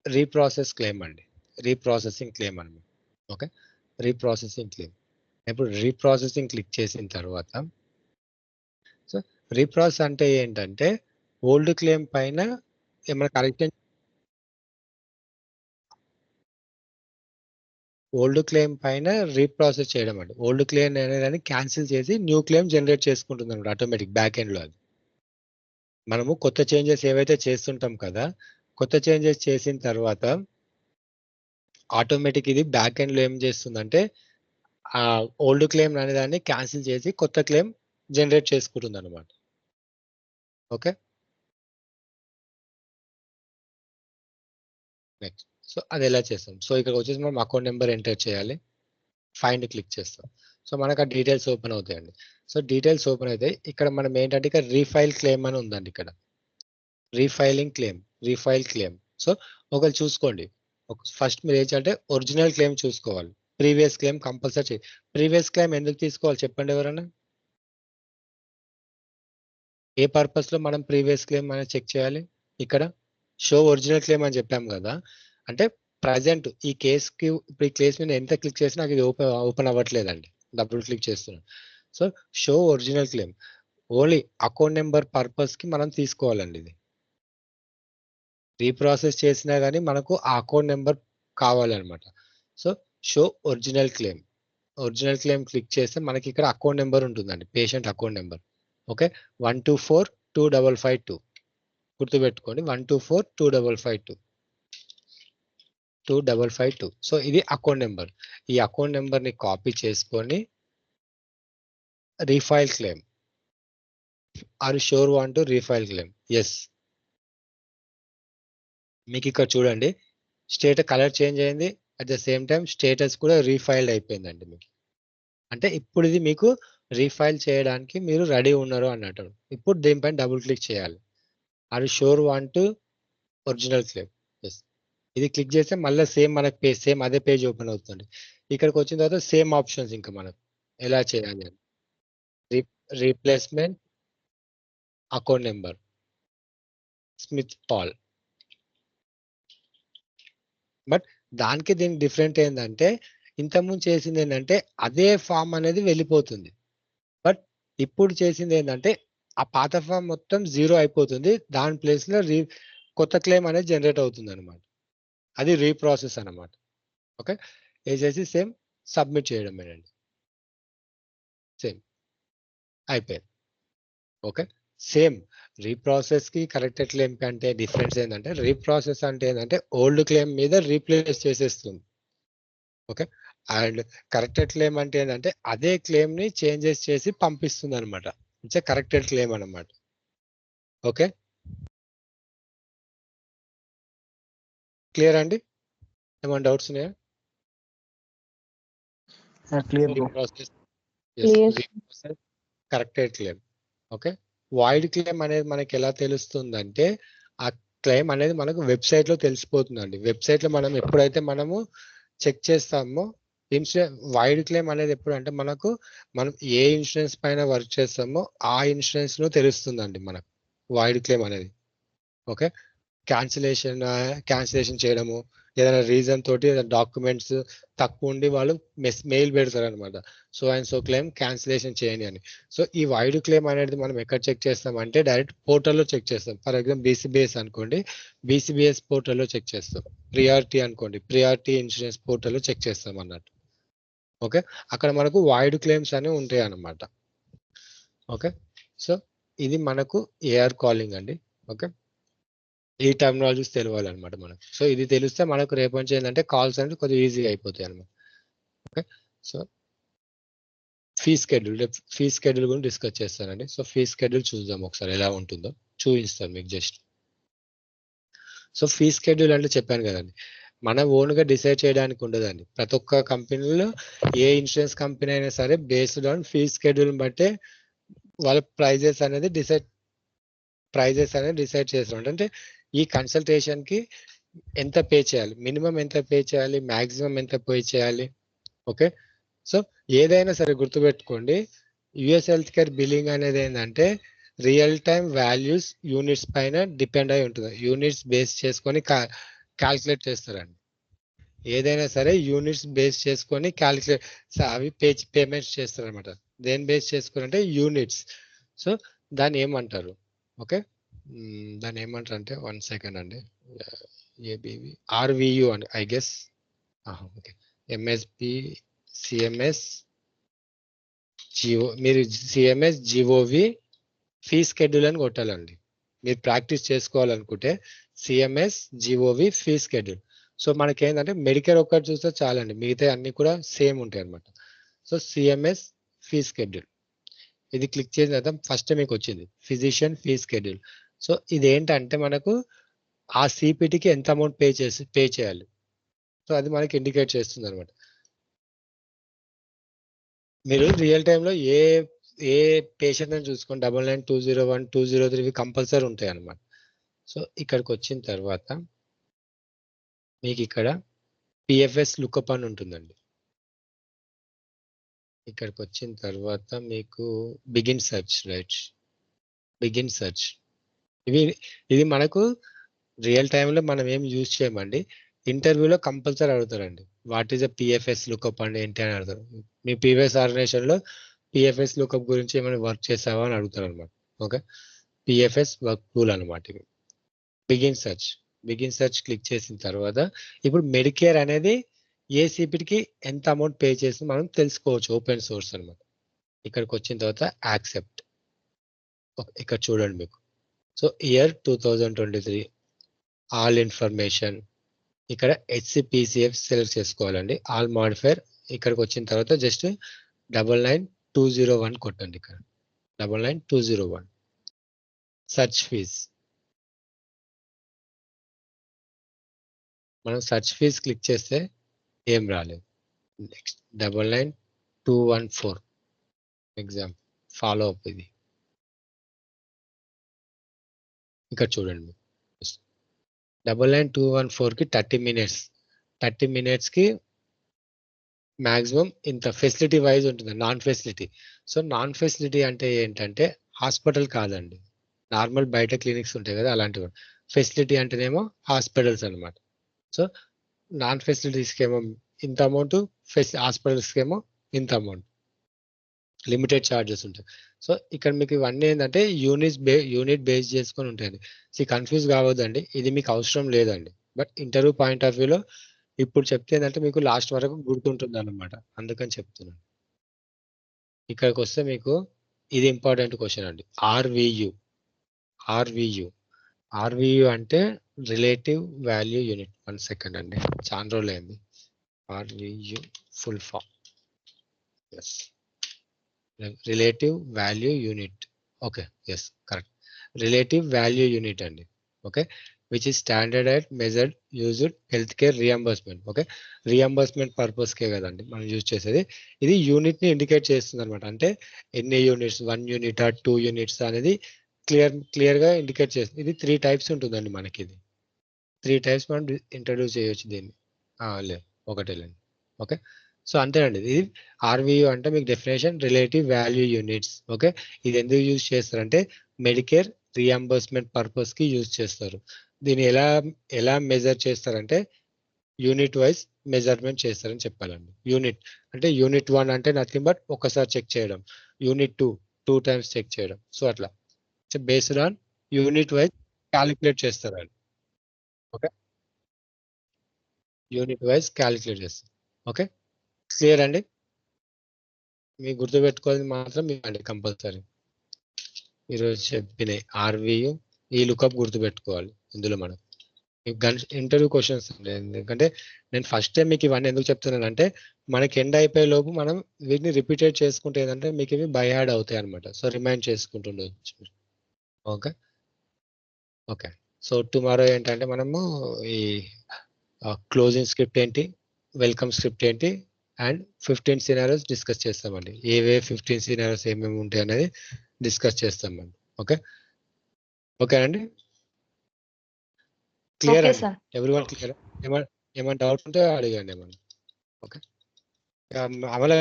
రీప్రాసెస్ క్లెయిమ్ అండి, రీప్రాసెసింగ్ క్లెయిమ్ అనమాట. Okay, reprocessing claim. ఇప్పుడు రీప్రాసెసింగ్ క్లిక్ చేసిన తర్వాత సో రీప్రాసెస్ అంటే ఏంటంటే ఓల్డ్ క్లెయిమ్ పైన ఏమైనా కరెక్షన్, ఓల్డ్ క్లెయిమ్ పైన రీప్రాసెస్ చేయడం అండి. ఓల్డ్ క్లెయిమ్ అనేది క్యాన్సిల్ చేసి న్యూ క్లెయిమ్ జనరేట్ చేసుకుంటుంది అనమాట ఆటోమేటిక్ బ్యాక్ ఎండ్ లో. అది మనము కొత్త చేంజెస్ ఏవైతే చేస్తుంటాం కదా, కొత్త చేంజెస్ చేసిన తర్వాత ఆటోమేటిక్ ఇది బ్యాక్ ఎండ్ లో ఏం చేస్తుందంటే ఆ ఓల్డ్ క్లెయిమ్ అనే దాన్ని క్యాన్సిల్ చేసి కొత్త క్లెయిమ్ జనరేట్ చేసుకుంటుంది అనమాట. Okay, next. సో అది ఎలా చేస్తాం? సో ఇక్కడ వచ్చేసి మనం అకౌంట్ నెంబర్ ఎంటర్ చేయాలి, ఫైండ్ క్లిక్ చేస్తాం. సో మనకు ఆ డీటెయిల్స్ ఓపెన్ అవుతాయండి. సో డీటెయిల్స్ ఓపెన్ అయితే ఇక్కడ మనం ఏంటంటే ఇక్కడ రీఫైల్ క్లెయిమ్ అని ఉందండి. ఇక్కడ రీఫైలింగ్ క్లెయిమ్, రీఫైల్ క్లెయిమ్. సో ఒకవేళ చూసుకోండి, ఫస్ట్ మీరు ఏంటంటే ఒరిజినల్ క్లెయిమ్ చూసుకోవాలి. Previous claim compulsory. Previous claim ఎందుకు తీసుకోవాలి చెప్పండి ఎవరన్నా? ఏ పర్పస్ లో మనం ప్రీవియస్ క్లెయిమ్ అనేది చెక్ చేయాలి? ఇక్కడ షో ఒరిజినల్ క్లెయిమ్ అని చెప్పాం కదా, అంటే ప్రజెంట్ ఈ కేసుకి ఇప్పుడు ఈ కేసు మీద ఎంత క్లిక్ చేసినా నాకు ఇది ఓపెన్ అవ్వట్లేదండి, డబుల్ క్లిక్ చేస్తున్నాను. So show original claim only account number purpose కి మనం తీసుకోవాలండి. ఇది రీప్రాసెస్ చేసినా కానీ మనకు ఆ అకౌంట్ నెంబర్ కావాలన్నమాట. So show original claim click చేస్తే మనకి ఇక్కడ అకౌంట్ నెంబర్ ఉంటుందండి, పేషెంట్ అకౌంట్ నెంబర్. ఓకే, 1242552 గుర్తుపెట్టుకోండి, 1242552. సో ఇది అకౌంట్ నెంబర్. ఈ అకౌంట్ నెంబర్ ని కాపీ చేసుకొని refile claim. Are sure want to refile claim? Yes. మీకు ఇక్కడ చూడండి స్టేటస్ కలర్ చేంజ్ అయింది, at the same time status కూడా రీఫైల్డ్ అయిపోయిందండి మీకు. అంటే ఇప్పుడు ఇది మీకు రీఫైల్ చేయడానికి మీరు రెడీ ఉన్నారు అన్నట్టు. ఇప్పుడు దీనిపైన డబుల్ క్లిక్ చేయాలి. Are sure want to original claim? Yes. ఇది క్లిక్ చేస్తే మళ్ళీ సేమ్ మనకు సేమ్ అదే పేజ్ ఓపెన్ అవుతుంది. ఇక్కడికి వచ్చిన తర్వాత సేమ్ ఆప్షన్స్ ఇంకా మనకు ఎలా చేయాలి అని, replacement account number Smith Paul. But దానికి దీనికి డిఫరెంట్ ఏంటంటే ఇంతకుముందు చేసింది ఏంటంటే అదే ఫామ్ అనేది వెళ్ళిపోతుంది, బట్ ఇప్పుడు చేసింది ఏంటంటే ఆ పాత ఫామ్ మొత్తం 0 అయిపోతుంది, దాని ప్లేస్ లో కొత్త క్లెయిమ్ అనేది జనరేట్ అవుతుంది అనమాట. అది రీప్రాసెస్ అనమాట. ఓకే, వేసేసి సేమ్ సబ్మిట్ చేయడమేనండి, సేమ్ అయిపోయింది. ఓకే, సేమ్ రీప్రాసెస్ కి కరెక్టెడ్ క్లెయిమ్ కంటే డిఫరెన్స్ ఏంటంటే రీప్రాసెస్ అంటే ఏంటంటే ఓల్డ్ క్లెయిమ్ మీద రీప్లేస్ చేసేస్తుంది. ఓకే, అండ్ కరెక్టెడ్ క్లెయిమ్ అంటే ఏంటంటే అదే క్లెయిమ్ ని చేంజెస్ చేసి పంపిస్తుంది అనమాట. ఇట్స్ కరెక్టెడ్ క్లెయిమ్ అనమాట. ఓకే, క్లియర్ అండి? ఏమైనా డౌట్స్ ఉన్నాయా? Clear bro. Clear. Corrected claim. Okay, void claim అనేది మనకి ఎలా తెలుస్తుందంటే ఆ క్లెయిమ్ అనేది మనకు వెబ్సైట్ లో తెలిసిపోతుందండి. వెబ్సైట్ లో మనం ఎప్పుడైతే మనము చెక్ చేస్తామో వైడ్ క్లెయిమ్ అనేది ఎప్పుడు అంటే మనం ఏ ఇన్సూరెన్స్ పైన వర్క్ చేస్తామో ఆ ఇన్సూరెన్స్ లో తెలుస్తుందండి మనకు వైడ్ క్లెయిమ్ అనేది. ఓకే, క్యాన్సిలేషన్ చేయడము, ఏదైనా రీజన్ తోటి డాక్యుమెంట్స్ తక్కువ ఉండి వాళ్ళు మెయిల్ పెడతారు అనమాట, so and so claim cancellation చేయండి అని. సో ఈ వైడ్ క్లెయిమ్ అనేది మనం ఎక్కడ చెక్ చేస్తాం అంటే డైరెక్ట్ పోర్టల్లో చెక్ చేస్తాం. ఫర్ ఎగ్జాంపుల్ బీసీబీఎస్ అనుకోండి, బీసీబీఎస్ పోర్టల్లో చెక్ చేస్తాం. ప్రియారిటీ అనుకోండి, ప్రియారిటీ ఇన్సూరెన్స్ పోర్టల్లో చెక్ చేస్తాం అన్నట్టు. ఓకే, అక్కడ మనకు వైడ్ క్లెయిమ్స్ అనేవి ఉంటాయి అన్నమాట. ఓకే, సో ఇది మనకు ఏఆర్ కాలింగ్ అండి. ఓకే, ఈ టర్మినాలజీస్ తెలియాలన్నమాట మనకు. సో ఇది తెలిస్తే మనకు రేపు నుంచి ఏంటంటే కాల్స్ అనేది కొద్దిగా ఈజీగా అయిపోతాయి అనమాట. ఓకే, సో ఫీ స్కెడ్యూల్ గురించి డిస్కస్ చేస్తానండి. సో ఫీ స్కెడ్యూల్ చూద్దాం ఒకసారి ఎలా ఉంటుందో, చూపిస్తాను మీకు జస్ట్. సో ఫీ స్కెడ్యూల్ అంటే చెప్పాను కదండి, మనం ఓన్గా డిసైడ్ చేయడానికి ఉండదండి. ప్రతి ఒక్క కంపెనీలో ఏ ఇన్సూరెన్స్ కంపెనీ అయినా సరే బేస్డ్ ఆన్ ఫీ స్కెడ్యూల్ బట్టే వాళ్ళ ప్రైజెస్ అనేది డిసైడ్ చేస్తారు. అంటే ఈ కన్సల్టేషన్ కి ఎంత పే చేయాలి, మినిమం ఎంత పే చేయాలి, మాక్సిమం ఎంత పే చేయాలి. ఓకే, సో ఏదైనా సరే గుర్తుపెట్టుకోండి, యుఎస్ హెల్త్ కేర్ బిల్లింగ్ అనేది ఏంటంటే రియల్ టైమ్ వాల్యూస్ యూనిట్స్ పైన డిపెండ్ అయి ఉంటుంది. యూనిట్స్ బేస్ చేసుకొని క్యాల్కులేట్ చేస్తారండి. ఏదైనా సరే యూనిట్స్ బేస్ చేసుకొని అవి పేమెంట్స్ చేస్తారు అనమాట. దేని బేస్ చేసుకుని అంటే యూనిట్స్. సో దాన్ని ఏమంటారు? ఓకే, దాన్ని ఏమంటారు అంటే 1 సెకండ్ అండి, ఏబివి ఆర్వియు అని I guess. Okay, MSP CMS GO, మీరు సిఎంఎస్ జిఓవి ఫీ స్కెడ్యూల్ అని కొట్టాలండి. మీరు ప్రాక్టీస్ చేసుకోవాలనుకుంటే CMS GOV fee schedule. So మనకి ఏంటంటే మెడికేర్ ఒక్కటి చూస్తే చాలండి, మిగతా అన్ని కూడా సేమ్ ఉంటాయి అనమాట. సో సిఎంఎస్ ఫీ స్కెడ్యూల్ ఇది క్లిక్ చేసిన తర్వాత ఫస్ట్ మీకు వచ్చింది ఫిజిషియన్ ఫీ స్కెడ్యూల్. సో ఇది ఏంటంటే మనకు ఆ సిపిటికి ఎంత అమౌంట్ పే చేయాలి, సో అది మనకి ఇండికేట్ చేస్తుంది అనమాట. మీరు రియల్ టైంలో ఏ పేషెంట్ అని చూసుకొని 99201203 203 కంపల్సరీ ఉంటాయి అన్నమాట. సో ఇక్కడికి వచ్చిన తర్వాత మీకు ఇక్కడ పిఎఫ్ఎస్ లుకప్ అని ఉంటుందండి. ఇక్కడికి వచ్చిన తర్వాత మీకు begin search, right, begin search. ఇది మనకు రియల్ టైంలో మనం ఏం యూజ్ చేయమండి. ఇంటర్వ్యూలో కంపల్సరీ అడుగుతారండి. What is a PFS lookup అండి ఏంటి అని అడుగుతారు. మీ ప్రీవియస్ ఆర్గనైజేషన్లో పిఎఫ్ఎస్ లుకప్ గురించి ఏమైనా వర్క్ చేసావా అని అడుగుతారు అనమాట. ఓకే, పిఎఫ్ఎస్ వర్క్ టూల్ అనమాట ఇది. బిగిన్ సెర్చ్ క్లిక్ చేసిన తర్వాత ఇప్పుడు మెడికేర్ అనేది ఏ సిపిటికి ఎంత అమౌంట్ పే చేసి మనం తెలుసుకోవచ్చు. ఓపెన్ సోర్స్ అనమాట. ఇక్కడికి వచ్చిన తర్వాత యాక్సెప్ట్. ఇక్కడ చూడండి మీకు. So year 2023 all information. ఇక్కడ హెచ్సిపిసిఎఫ్ సెలెక్ట్ చేసుకోవాలండి. ఆల్ మాడిఫైర్ ఇక్కడికి వచ్చిన తర్వాత జస్ట్ 99201 కొట్టండి. ఇక్కడ 99201. Search fees. మనం సర్చ్ ఫీజ్ క్లిక్ చేస్తే ఏం రాలేదు. Next 99214 example follow up. ఇది ఇక్కడ చూడండి 99214కి 30 మినిట్స్కి మ్యాక్సిమం ఇంత ఫెసిలిటీ వైజ్ ఉంటుంది. Non facility. So non facility అంటే ఏంటంటే హాస్పిటల్ కాదండి, నార్మల్ బయట క్లినిక్స్ ఉంటాయి కదా అలాంటివి. ఫెసిలిటీ అంటేనేమో హాస్పిటల్స్ అనమాట. సో నాన్ ఫెసిలిటీస్కి ఏమో ఇంత అమౌంట్, హాస్పిటల్స్కి ఏమో ఇంత అమౌంట్, లిమిటెడ్ ఛార్జెస్ ఉంటాయి. సో ఇక్కడ మీకు ఇవన్నీ ఏంటంటే యూనిట్ బేస్ చేసుకొని ఉంటాయండి. కన్ఫ్యూజ్ కావద్దండి, ఇది మీకు అవసరం లేదండి. బట్ ఇంటర్వ్యూ పాయింట్ ఆఫ్ వ్యూలో ఇప్పుడు చెప్తే ఏంటంటే మీకు లాస్ట్ వరకు గుర్తుంటుంది అన్నమాట, అందుకని చెప్తున్నాను. ఇక్కడికి వస్తే మీకు ఇది ఇంపార్టెంట్ క్వశ్చన్ అండి. ఆర్వియు అంటే రిలేటివ్ వాల్యూ యూనిట్. 1 సెకండ్ అండి, చాలా రోజులు అయింది. RVU full form. Yes, relative value unit. Okay, yes correct. Relative value unit అండి. Okay, which is standardised measured used health care reimbursement. Okay, reimbursement పర్పస్కే కదండి మనం యూజ్ చేసేది. ఇది యూనిట్ని ఇండికేట్ చేస్తుంది అనమాట. అంటే ఎన్ని యూనిట్స్, 1 యూనిట్ 2 యూనిట్స్ అనేది క్లియర్గా ఇండికేట్ చేస్తుంది. ఇది 3 టైప్స్ ఉంటుందండి మనకి. ఇది 3 టైప్స్ మనం ఇంట్రడ్యూస్ చేయొచ్చు దీన్ని. లేదు, ఒకటే లేండి. ఓకే, సో అంతేనండి. ఇది ఆర్వియు అంటే మీకు definition relative value units. Okay, ఇది ఎందుకు యూజ్ చేస్తారంటే మెడికేర్ రియంబర్స్మెంట్ పర్పస్కి యూజ్ చేస్తారు. దీన్ని ఎలా మెజర్ చేస్తారంటే యూనిట్ వైజ్ మెజర్మెంట్ చేస్తారని చెప్పాలండి. యూనిట్ అంటే యూనిట్ 1 అంటే నథింగ్ బట్ ఒకసారి చెక్ చేయడం, యూనిట్ 2 టైమ్స్ చెక్ చేయడం. సో అట్లా based on unit wise calculate చేస్తారండి. ఓకే, యూనిట్ వైజ్ క్యాలిక్యులేట్ చేస్తారు. ఓకే, క్లియర్ అండి. మీకు గుర్తుపెట్టుకోవాలి మాత్రం ఇవ్వండి కంపల్సరీ. ఈరోజు చెప్పిన ఆర్వియు ఈ లుకప్ గుర్తుపెట్టుకోవాలి ఇందులో. మనం ఇంటర్వ్యూ క్వశ్చన్స్ అండి. ఎందుకంటే నేను ఫస్ట్ టైం మీకు ఇవన్నీ ఎందుకు చెప్తున్నాను అంటే మనకి ఎండ్ అయిపోయే లోపు మనం వీటిని రిపీటెడ్ చేసుకుంటే ఏంటంటే మీకు ఇవి బై హ్యాడ్ అవుతాయి అనమాట. సో రిమైండ్ చేసుకుంటుండొచ్చు. ఓకే ఓకే, సో టుమారో ఏంటంటే మనము ఈ క్లోజింగ్ స్క్రిప్ట్ ఏంటి, వెల్కమ్ స్క్రిప్ట్ ఏంటి అండ్ 15 సినారియోస్ డిస్కస్ చేస్తామండి. 15 సినారియోస్ ఏమేమి ఉంటాయి అనేది డిస్కస్ చేస్తామండి. ఓకే ఓకేనండి, క్లియర్ అండి. Everyone clear? ఏమైనా డౌట్ ఉంటే అడగండి ఏమన్నా. ఓకే, అమల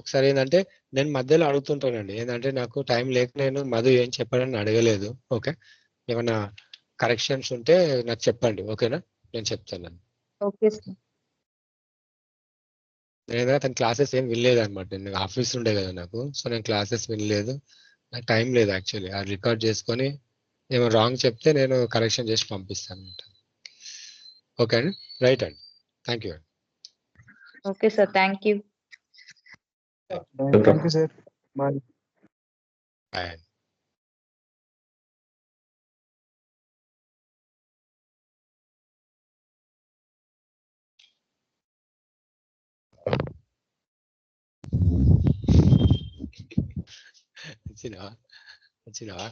ఒకసారి ఏంటంటే నేను మధ్యలో అడుగుతుంటానండి, ఏంటంటే నాకు టైం లేక నేను మధు ఏం చెప్పాడని అడగలేదు. ఓకే, ఏమన్నా కరెక్షన్స్ ఉంటే నాకు చెప్పండి. ఓకేనా, నేను చెప్తాను. Okay sir. నేను తన క్లాసెస్ ఏం వినలేదు అనమాట. నేను ఆఫీస్ ఉండే కదా నాకు, సో నేను క్లాసెస్ వినలేదు. నాకు టైం లేదు యాక్చువల్లీ. అది రికార్డ్ చేసుకొని ఏమో రాంగ్ చెప్తే నేను కరెక్షన్ చేసి పంపిస్తాను అనమాట. ఓకే అండి, రైట్ అండి, థ్యాంక్ యూ అండి. Okay sir, thank you. Thank you sir. Bye. Bye అండి. వచ్చినావా?